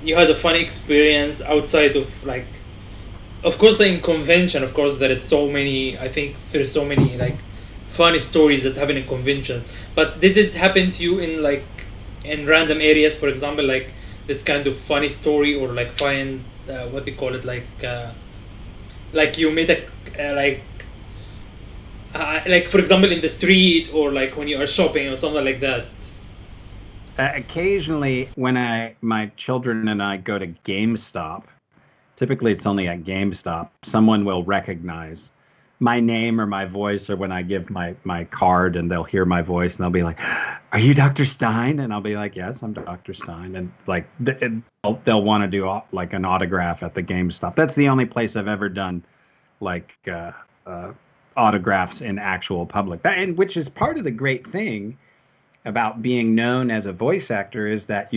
you had a funny experience outside of, like, of course, in convention, of course, there is so many, I think there's so many, like, funny stories that happen in conventions. But did it happen to you in, like, in random areas, for example, like, this kind of funny story, or, like, find, what they call it, like you made a, like, for example, in the street, or, like, when you are shopping, or something like that? Occasionally, when my children and I go to GameStop, typically it's only at GameStop, someone will recognize my name or my voice, or when I give my card and they'll hear my voice and they'll be like, "Are you Dr. Stein?" And I'll be like, "Yes, I'm Dr. Stein." And like they'll want to do like an autograph at the GameStop. That's the only place I've ever done like autographs in actual public. And which is part of the great thing about being known as a voice actor, is that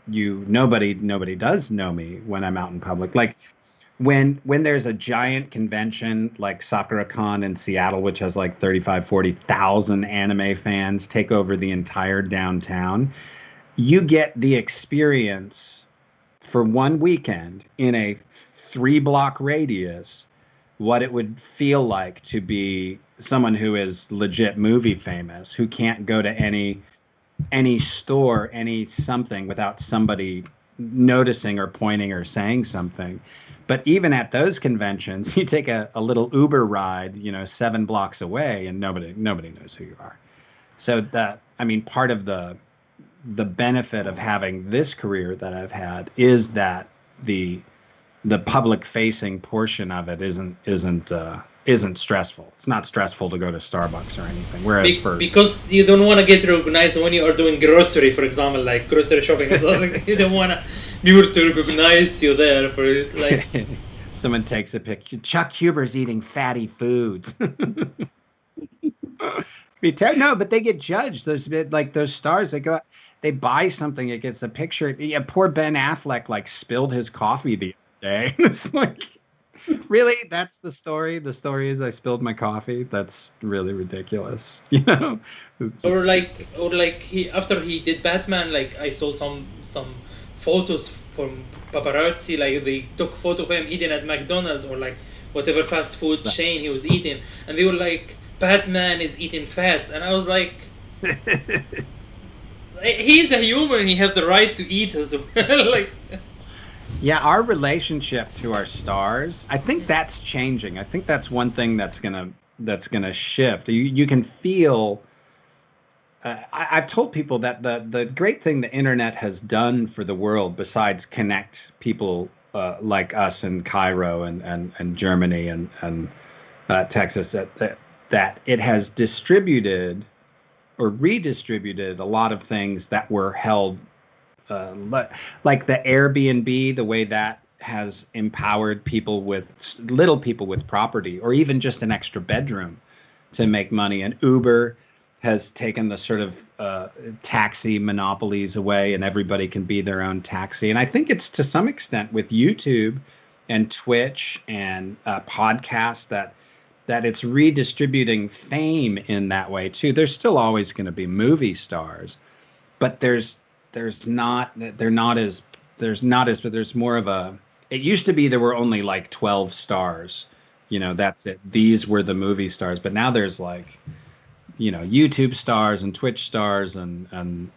nobody does know me when I'm out in public. Like when there's a giant convention like SakuraCon in Seattle, which has like 40,000 anime fans take over the entire downtown, you get the experience for one weekend in a 3-block radius what it would feel like to be someone who is legit movie famous, who can't go to any store, any something without somebody noticing or pointing or saying something. But even at those conventions, you take a little Uber ride, 7 blocks away, and nobody knows who you are. So part of the benefit of having this career that I've had is that the public facing portion of it isn't stressful. It's not stressful to go to Starbucks or anything. Whereas because you don't want to get recognized when you are doing grocery, for example, like grocery shopping or something. You don't want people to recognize you there for like. Someone takes a picture. Chuck Huber's eating fatty foods. No, but they get judged. Those stars, they buy something. It gets a picture. Yeah, poor Ben Affleck spilled his coffee the other day. It's like. Really? That's the story? The story is I spilled my coffee? That's really ridiculous. Or he after he did Batman, like I saw some photos from paparazzi, like they took photo of him eating at McDonald's or like whatever fast food chain he was eating, and they were like, Batman is eating fats, and I was like He's a human. He have the right to eat as well. Like, Yeah, our relationship to our stars, I think that's changing. I think that's one thing that's gonna shift. You can feel. I've told people that the great thing the internet has done for the world, besides connect people like us in Cairo and Germany and Texas, that it has distributed or redistributed a lot of things that were held, like the Airbnb, the way that has empowered people with little people with property or even just an extra bedroom to make money. And Uber has taken the sort of taxi monopolies away, and everybody can be their own taxi. And I think it's to some extent with YouTube and Twitch and podcasts that it's redistributing fame in that way too. There's still always going to be movie stars, but there's not but there's more of a. It used to be there were only like 12 stars, that's it. These were the movie stars, but now there's like, YouTube stars and Twitch stars and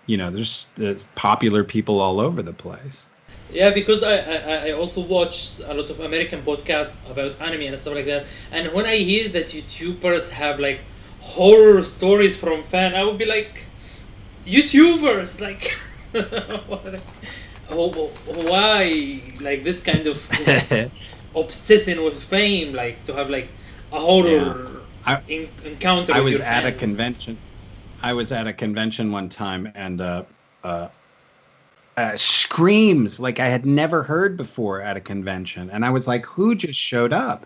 there's popular people all over the place. yeah, because I also watch a lot of American podcasts about anime and stuff like that. And when I hear that YouTubers have like horror stories from fan, I would be like, YouTubers, like, why like this kind of obsession with fame, like to have like a horror encounter. I with was your at a fans. convention. I was at a convention one time, and screams like I had never heard before at a convention, and I was like, "Who just showed up?"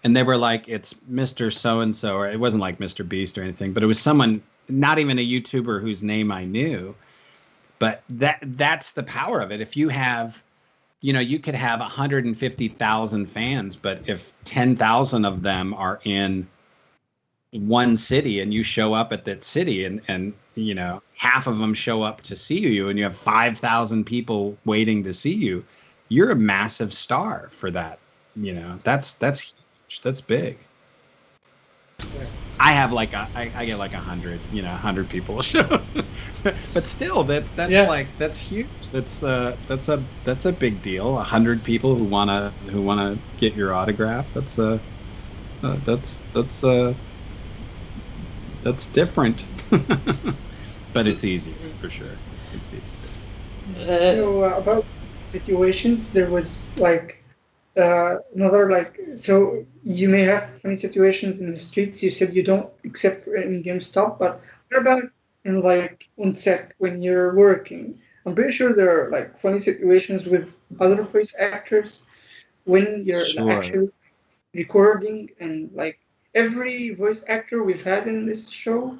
And they were like, "It's Mr. So and So," or it wasn't like Mr. Beast or anything, but it was someone, not even a YouTuber whose name I knew. But that's the power of it. If you have, you could have 150,000 fans, but if 10,000 of them are in one city and you show up at that city and half of them show up to see you and you have 5,000 people waiting to see you, you're a massive star for that. That's huge. That's big. I have like I get like 100 people show, but still that's huge. That's a big deal. 100 people who wanna get your autograph. That's different, but it's easy for sure. It's easy. So about situations, there was like another like, so you may have funny situations in the streets. You said you don't accept in-game stuff, but what about in like on set when you're working? I'm pretty sure there are like funny situations with other voice actors when you're Sure. actually recording, and like every voice actor we've had in this show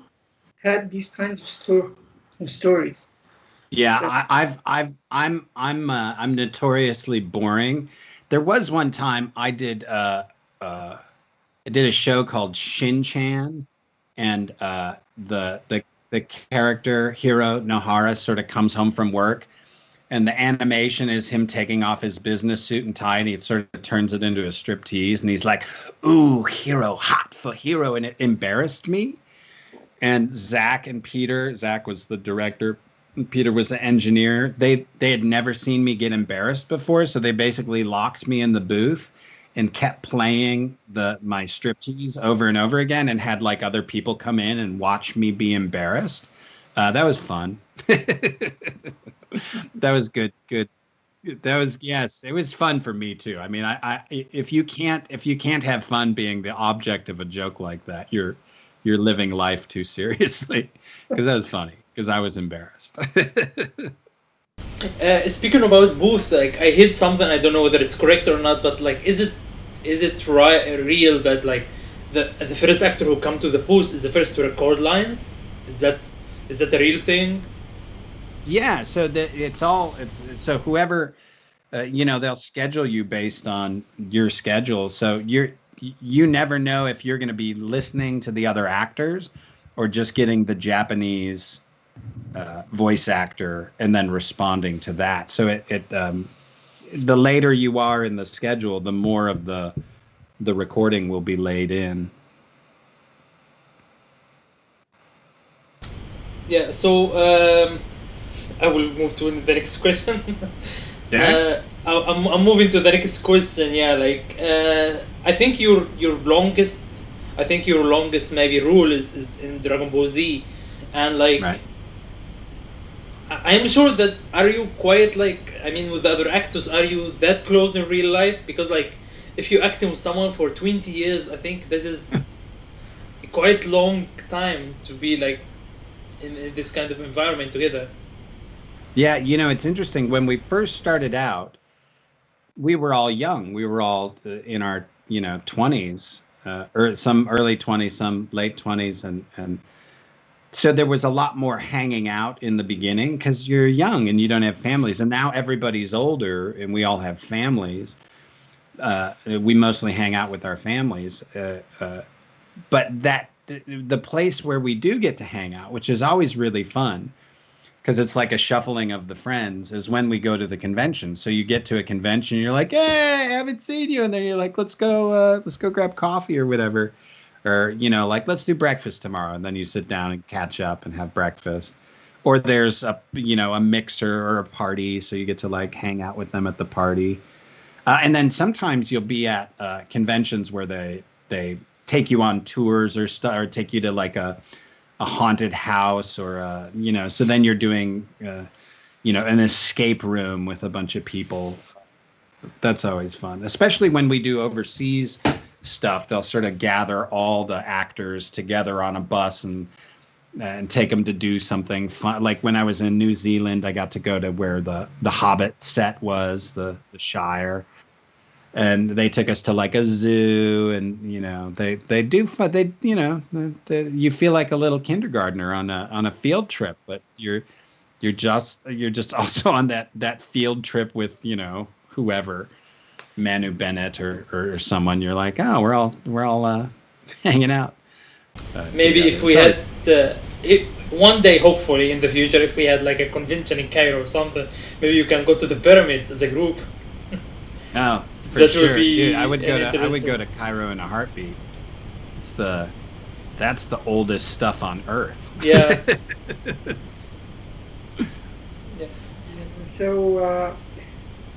had these kinds of stories. Yeah, So- I'm notoriously boring. There was one time I did I did a show called Shin Chan, and the character Hiro Nohara sort of comes home from work, and the animation is him taking off his business suit and tie, and he sort of turns it into a striptease, and he's like, "Ooh, Hiro, hot for Hiro," and it embarrassed me. And Zach was the director, Peter was the engineer. They had never seen me get embarrassed before, so they basically locked me in the booth and kept playing my striptease over and over again, and had like other people come in and watch me be embarrassed. That was fun. That was good. Yes, it was fun for me too. I mean, if you can't have fun being the object of a joke like that, you're living life too seriously. Because that was funny. Because I was embarrassed. Speaking about booth, like I hit something, I don't know whether it's correct or not, but like, is it real that like the first actor who come to the booth is the first to record lines? Is that a real thing? Yeah, so so whoever, they'll schedule you based on your schedule. So you never know if you're going to be listening to the other actors or just getting the Japanese voice actor and then responding to that. So the later you are in the schedule, the more of the recording will be laid in. Yeah. So I will move to the next question. Yeah. I'm moving to the next question. Yeah, like I think your longest, I think your longest maybe rule is in Dragon Ball Z, and like Right. I'm sure that are you quite like I mean with the other actors are you that close in real life because like if you acting with someone for 20 years I think that is a quite long time to be like in this kind of environment together. Yeah, you know, it's interesting. When we first started out, we were all young. We were all in our, 20s, or some early 20s, some late 20s, and so there was a lot more hanging out in the beginning because you're young and you don't have families. And now everybody's older and we all have families. We mostly hang out with our families. But the place where we do get to hang out, which is always really fun, because it's like a shuffling of the friends, is when we go to the convention. So you get to a convention, you're like, "Hey, I haven't seen you," and then you're like, let's go grab coffee or whatever, or like let's do breakfast tomorrow," and then you sit down and catch up and have breakfast. Or there's a mixer or a party, so you get to like hang out with them at the party. And then sometimes you'll be at conventions where they take you on tours or take you to like a haunted house or so then you're doing an escape room with a bunch of people. That's always fun, especially when we do overseas stuff. They'll sort of gather all the actors together on a bus and take them to do something fun. Like when I was in New Zealand, I got to go to where the Hobbit set was, the Shire, and they took us to like a zoo, and they do fun. You feel like a little kindergartner on a field trip, but you're just also on that field trip with whoever, Manu Bennett or someone. You're like, oh, we're all hanging out Maybe together. if we had one day, hopefully in the future, if we had like a convention in Cairo or something, maybe you can go to the pyramids as a group. Oh, for That would sure, dude. be I would an go interesting. to Cairo in a heartbeat. It's that's the oldest stuff on Earth. Yeah. Yeah. So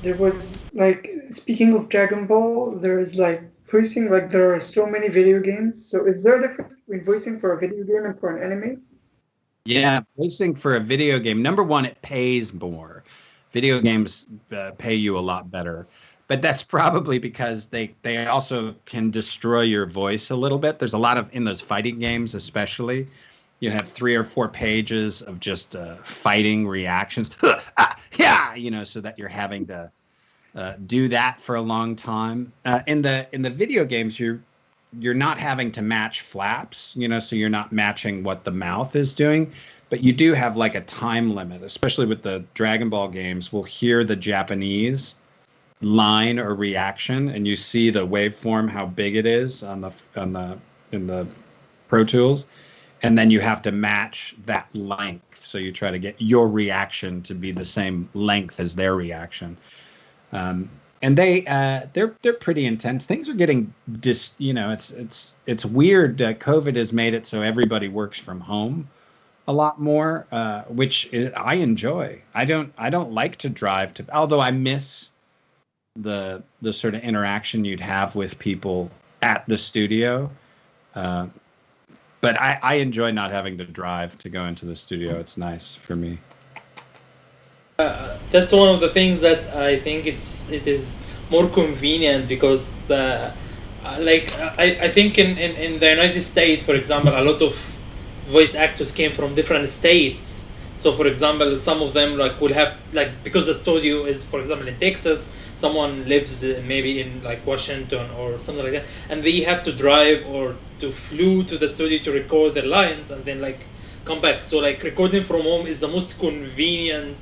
there was like speaking of Dragon Ball, there is like voicing like there are so many video games. So is there a difference between voicing for a video game and for an anime? Yeah, voicing for a video game. Number one, it pays more. Video games pay you a lot better, but that's probably because they also can destroy your voice a little bit. There's a lot of in those fighting games, especially. You have 3 or 4 pages of just fighting reactions, yeah, so that you're having to do that for a long time. In the video games, you're not having to match flaps, so you're not matching what the mouth is doing, but you do have like a time limit, especially with the Dragon Ball games. We'll hear the Japanese line or reaction, and you see the waveform, how big it is in the Pro Tools, and then you have to match that length. So you try to get your reaction to be the same length as their reaction. And they're pretty intense. Things are getting it's weird. COVID has made it so everybody works from home a lot more, I enjoy. I don't like to drive to, although I miss the sort of interaction you'd have with people at the studio. Uh, but I enjoy not having to drive to go into the studio. It's nice for me. That's one of the things that I think it is more convenient because I think in the United States, for example, a lot of voice actors came from different states. So for example, some of them like will have like because the studio is for example in Texas, someone lives maybe in like Washington or something like that, and they have to drive or to flew to the studio to record their lines and then like come back. So like recording from home is the most convenient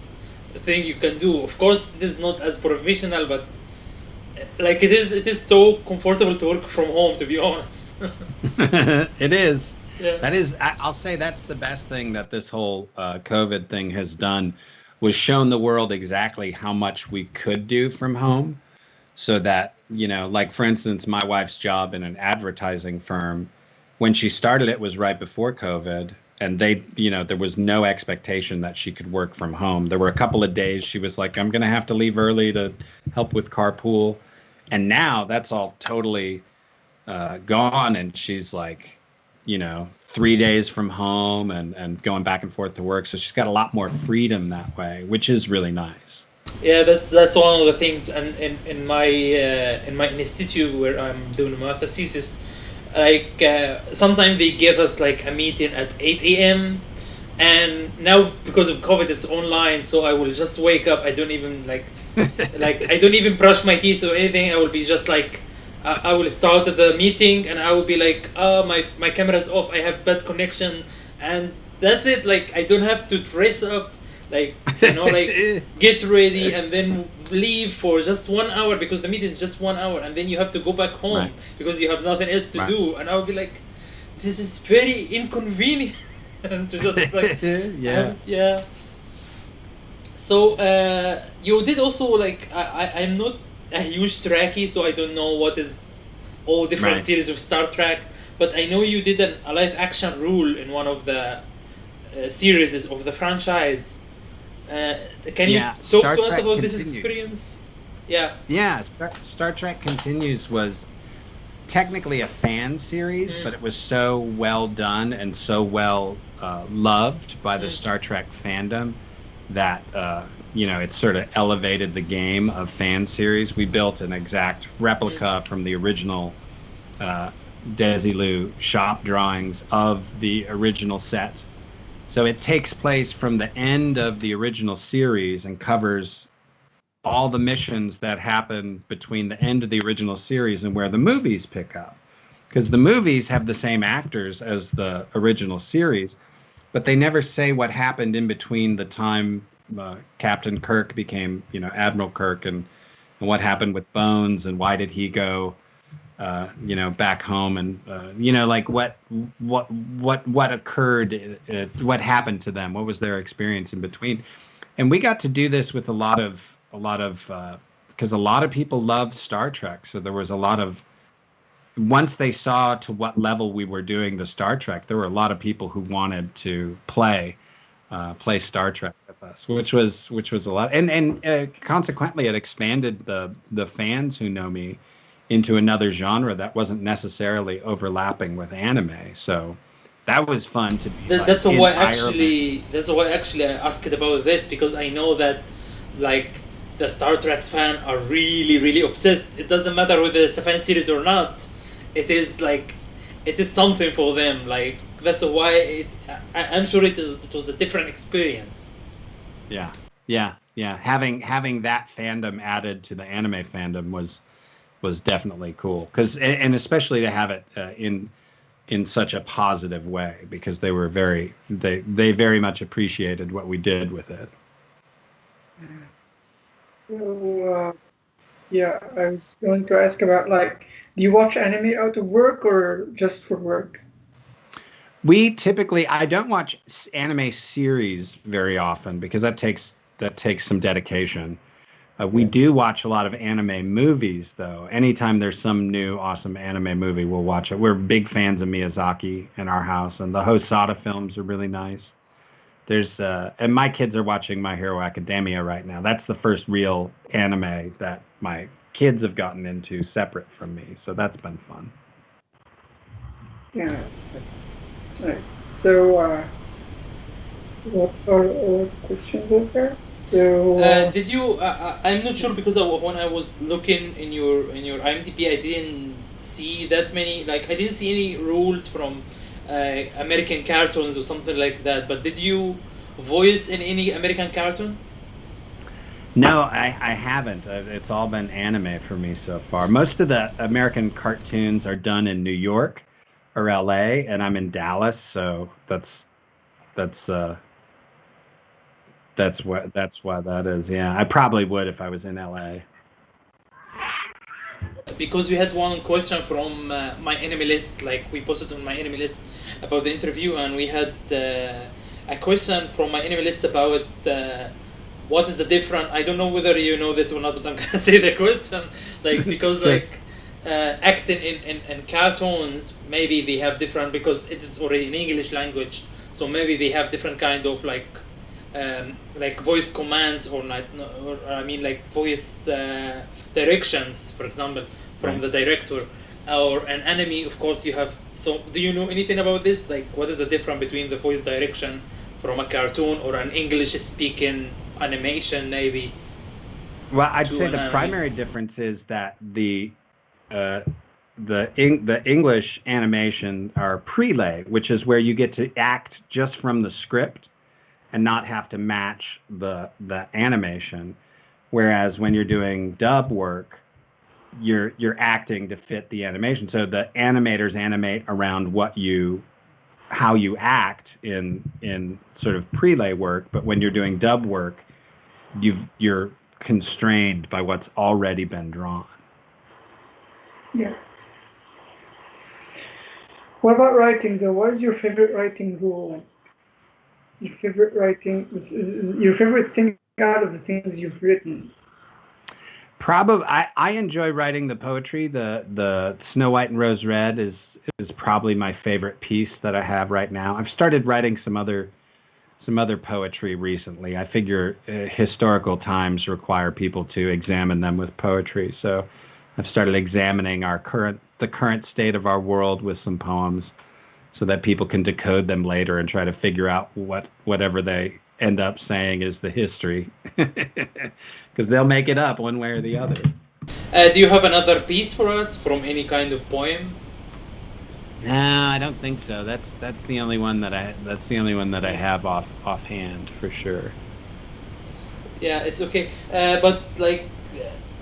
thing you can do. Of course, it is not as professional, but like it is so comfortable to work from home. To be honest. It is. Yeah. I'll say that's the best thing that this whole COVID thing has done, was shown the world exactly how much we could do from home. So that, like for instance, my wife's job in an advertising firm, when she started it was right before COVID. and they, there was no expectation that she could work from home. There were a couple of days she was like, I'm going to have to leave early to help with carpool. And now that's all totally gone. And she's like, 3 days from home and going back and forth to work. So she's got a lot more freedom that way, which is really nice. Yeah, that's one of the things. And in my institute where I'm doing my thesis, like sometimes they give us like a meeting at 8 a.m. and now because of COVID it's online, so I will just wake up. I don't even like I don't even brush my teeth or anything. I will be just like I will start the meeting and I will be like, my camera's off, I have bad connection, and that's it. Like I don't have to dress up, like get ready and then leave for just 1 hour because the meeting is just 1 hour, and then you have to go back home because you have nothing else to do. And I would be like, this is very inconvenient to just like yeah. So you did also like I'm not a huge Trekkie, so I don't know what is all different series of Star Trek, but I know you did a live action role in one of the series of the franchise. Can you talk Star to us Trek about continues. this experience? Yeah. Yeah, Star Trek Continues was technically a fan series, but it was so well done and so well loved by the Star Trek fandom that it sort of elevated the game of fan series. We built an exact replica from the original Desilu shop drawings of the original set. So it takes place from the end of the original series and covers all the missions that happen between the end of the original series and where the movies pick up. Because the movies have the same actors as the original series, but they never say what happened in between the time Captain Kirk became, Admiral Kirk, and what happened with Bones, and why did he go back home, and like what occurred, what happened to them, what was their experience in between. And we got to do this with a lot of because a lot of people love Star Trek, so there was a lot of, once they saw to what level we were doing the Star Trek, there were a lot of people who wanted to play Star Trek with us, which was a lot, and consequently it expanded the fans who know me into another genre that wasn't necessarily overlapping with anime. So that was fun to be. That's why actually I asked about this, because I know that like the Star Trek fan are really, really obsessed. It doesn't matter whether it's a fan series or not. It is something for them. Like that's why I'm sure it was a different experience. Yeah. Having that fandom added to the anime fandom was definitely cool, and especially to have it in such a positive way, because they were they very much appreciated what we did with it. So, I was going to ask about, like, do you watch anime out of work or just for work? We typically, I don't watch anime series very often because that takes some dedication. We do watch a lot of anime movies, though. Anytime there's some new awesome anime movie, we'll watch it. We're big fans of Miyazaki in our house, and the Hosoda films are really nice. There's and my kids are watching My Hero Academia right now. That's the first real anime that my kids have gotten into separate from me, so that's been fun. Yeah, that's nice. So, what are our questions out there? So, did you? I'm not sure, because when I was looking in your IMDb, I didn't see that many. Like I didn't see any rules from American cartoons or something like that. But did you voice in any American cartoon? No, I haven't. It's all been anime for me so far. Most of the American cartoons are done in New York or LA, and I'm in Dallas, so that's why that is. Yeah, I probably would if I was in LA. Because we had one question from my enemy list, like we posted on my enemy list about the interview, and we had a question from my enemy list about what is the difference. I don't know whether you know this or not, but I'm gonna say the question, like, because Sure. like acting in cartoons, maybe they have different, because it is already in English language, So maybe they have different kind of like voice commands or I mean like voice directions, for example, from the director. Or an anime, of course, you have. So, do you know anything about this? Like, what is the difference between the voice direction from a cartoon or an English-speaking animation, maybe? Well, I'd say the primary difference is that the English animation are prelay, which is where you get to act just from the script and not have to match the animation. Whereas when you're doing dub work, you're acting to fit the animation. So the animators animate around how you act in sort of prelay work, but when you're doing dub work, you're constrained by what's already been drawn. Yeah. What about writing though? What is your favorite writing rule? Your favorite writing is your favorite thing out of the things you've written? Probably, I enjoy writing the poetry. The Snow White and Rose Red is probably my favorite piece that I have right now. I've started writing some other poetry recently. I figure historical times require people to examine them with poetry. So I've started examining the current state of our world with some poems, so that people can decode them later and try to figure out whatever they end up saying is the history, because they'll make it up one way or the other. Do you have another piece for us from any kind of poem? No, I don't think so. That's the only one that I have offhand for sure. Yeah, it's okay. But like,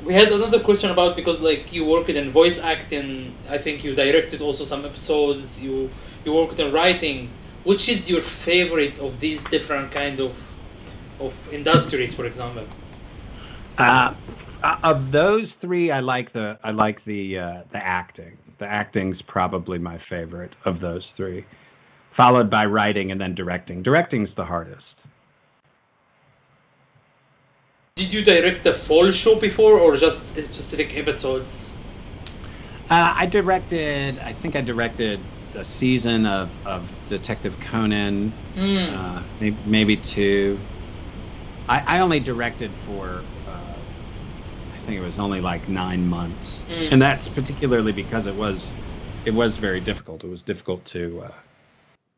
we had another question about, because like you worked in voice acting. I think you directed also some episodes. You worked in writing. Which is your favorite of these different kind of industries, for example? Of those three, I like the acting. The acting's probably my favorite of those three, followed by writing and then directing. Directing's the hardest. Did you direct a full show before, or just specific episodes? I think I directed a season of Detective Conan, maybe two. I only directed for I think it was only like 9 months, and that's particularly because it was very difficult. It was difficult to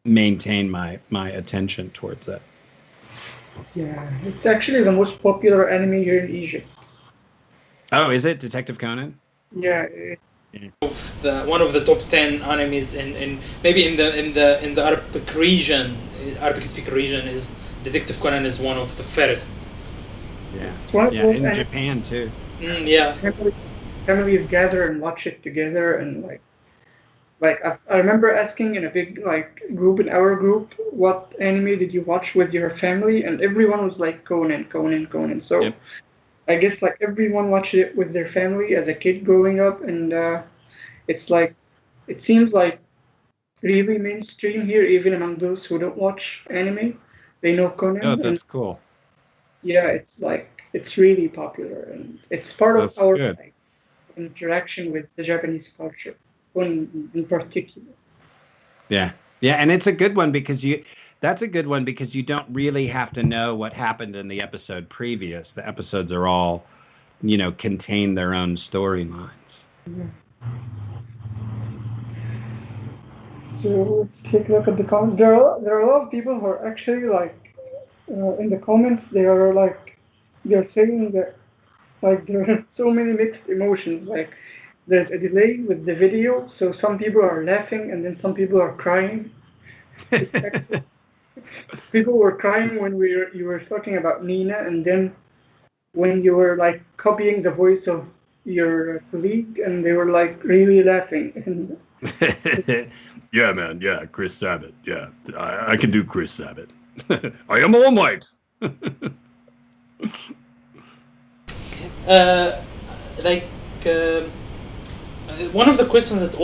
maintain my attention towards it. Yeah, it's actually the most popular anime here in Egypt. Oh, is it Detective Conan? Yeah. One of the top 10 animes in maybe in the Arabic region, Arabic speaker region, is Detective Conan is one of the first. Yeah, it's one of those in Japan too. Yeah, families gather and watch it together, and like I remember asking in a big group, in our group, what anime did you watch with your family, and everyone was like Conan. So. Yep. I guess like everyone watched it with their family as a kid growing up, and it seems like really mainstream here, even among those who don't watch anime. They know Conan. Oh, that's cool. Yeah, it's really popular, and it's part of our interaction with the Japanese culture, in particular. Yeah, and it's a good one because you don't really have to know what happened in the episode previous. The episodes are all, contain their own storylines. Yeah. So let's take a look at the comments. There are a lot of people who are actually in the comments. They're saying that there are so many mixed emotions. Like there's a delay with the video, so some people are laughing and then some people are crying. People were crying when you were talking about Nina, and then when you were copying the voice of your colleague, and they were really laughing. Yeah, man. Yeah, Chris Sabat. Yeah, I can do Chris Sabat. I am All Might. One of the questions that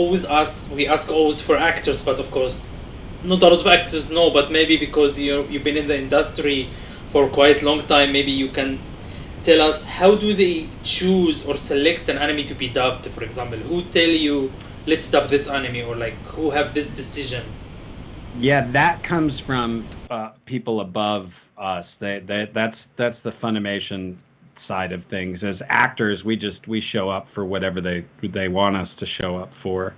we ask always for actors, but of course not a lot of actors know, but maybe because you've been in the industry for quite a long time, maybe you can tell us, how do they choose or select an anime to be dubbed, for example? Who tell you, let's dub this anime, or who have this decision? Yeah, that comes from people above us. That's the Funimation side of things. As actors, we show up for whatever they want us to show up for.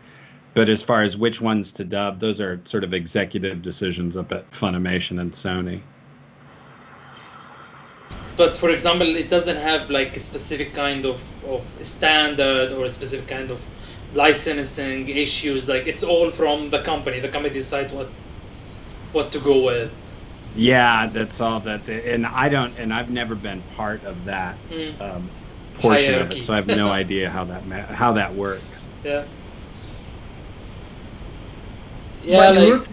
But as far as which ones to dub, those are sort of executive decisions up at Funimation and Sony. But for example, it doesn't have like a specific kind of standard or a specific kind of licensing issues. Like it's all from the company. The company decides what to go with. Yeah, that's all that. And I don't, and I've never been part of that portion Hierarchy. of it, so I have no idea how that works. Yeah. But Yeah, you're like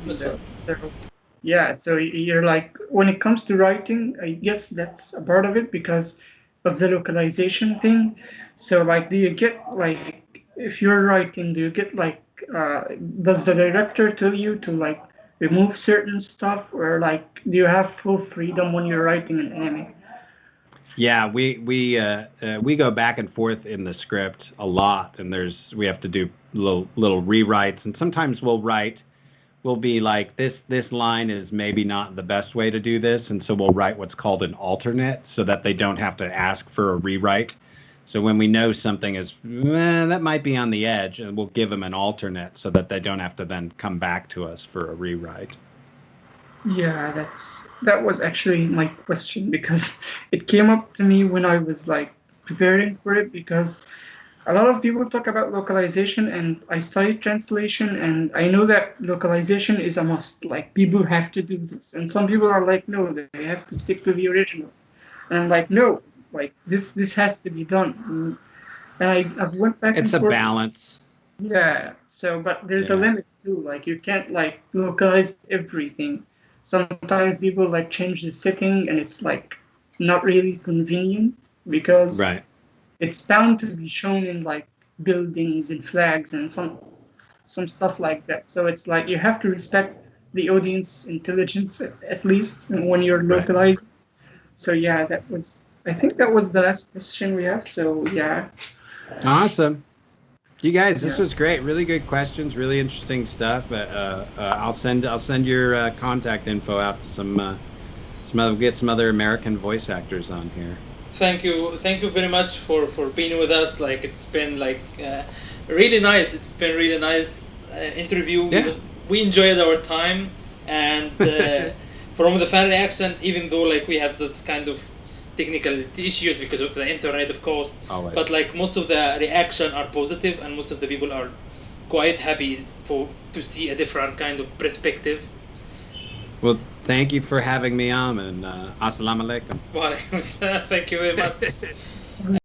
that's working right. so yeah, so you're like when it comes to writing, I guess that's a part of it because of the localization thing. So like, do you get like if you're writing, do you get like does the director tell you to like remove certain stuff, or like do you have full freedom when you're writing an anime? Yeah, we go back and forth in the script a lot, and we have to do little rewrites, and sometimes we'll be like this line is maybe not the best way to do this, and so we'll write what's called an alternate so that they don't have to ask for a rewrite. So when we know something is that might be on the edge, and we'll give them an alternate so that they don't have to then come back to us for a rewrite. Yeah, that was actually my question because it came up to me when I was like preparing for it because a lot of people talk about localization and I studied translation and I know that localization is a must. Like people have to do this. And some people are like, no, they have to stick to the original. And I'm like, no, like this has to be done. And I've went back It's and a forth. balance. Yeah. So but there's a Yeah. limit too. Like you can't like localize everything. Sometimes people like change the setting and it's like not really convenient because Right. it's bound to be shown in like buildings and flags and some stuff like that. So it's like you have to respect the audience intelligence at least when you're Right. localized. So yeah, I think that was the last question we have. So yeah, Awesome. You guys, this yeah. was great. Really good questions. Really interesting stuff. I'll send your contact info out to get some other American voice actors on here. Thank you very much for being with us. Like it's been like really nice. It's been really nice interview. Yeah. We enjoyed our time, and from the fan reaction, even though like we have this kind of technical issues because of the internet, of course, Always. but like most of the reaction are positive, and most of the people are quite happy to see a different kind of perspective. Well, thank you for having me on, and assalamu alaikum. Thank you very much.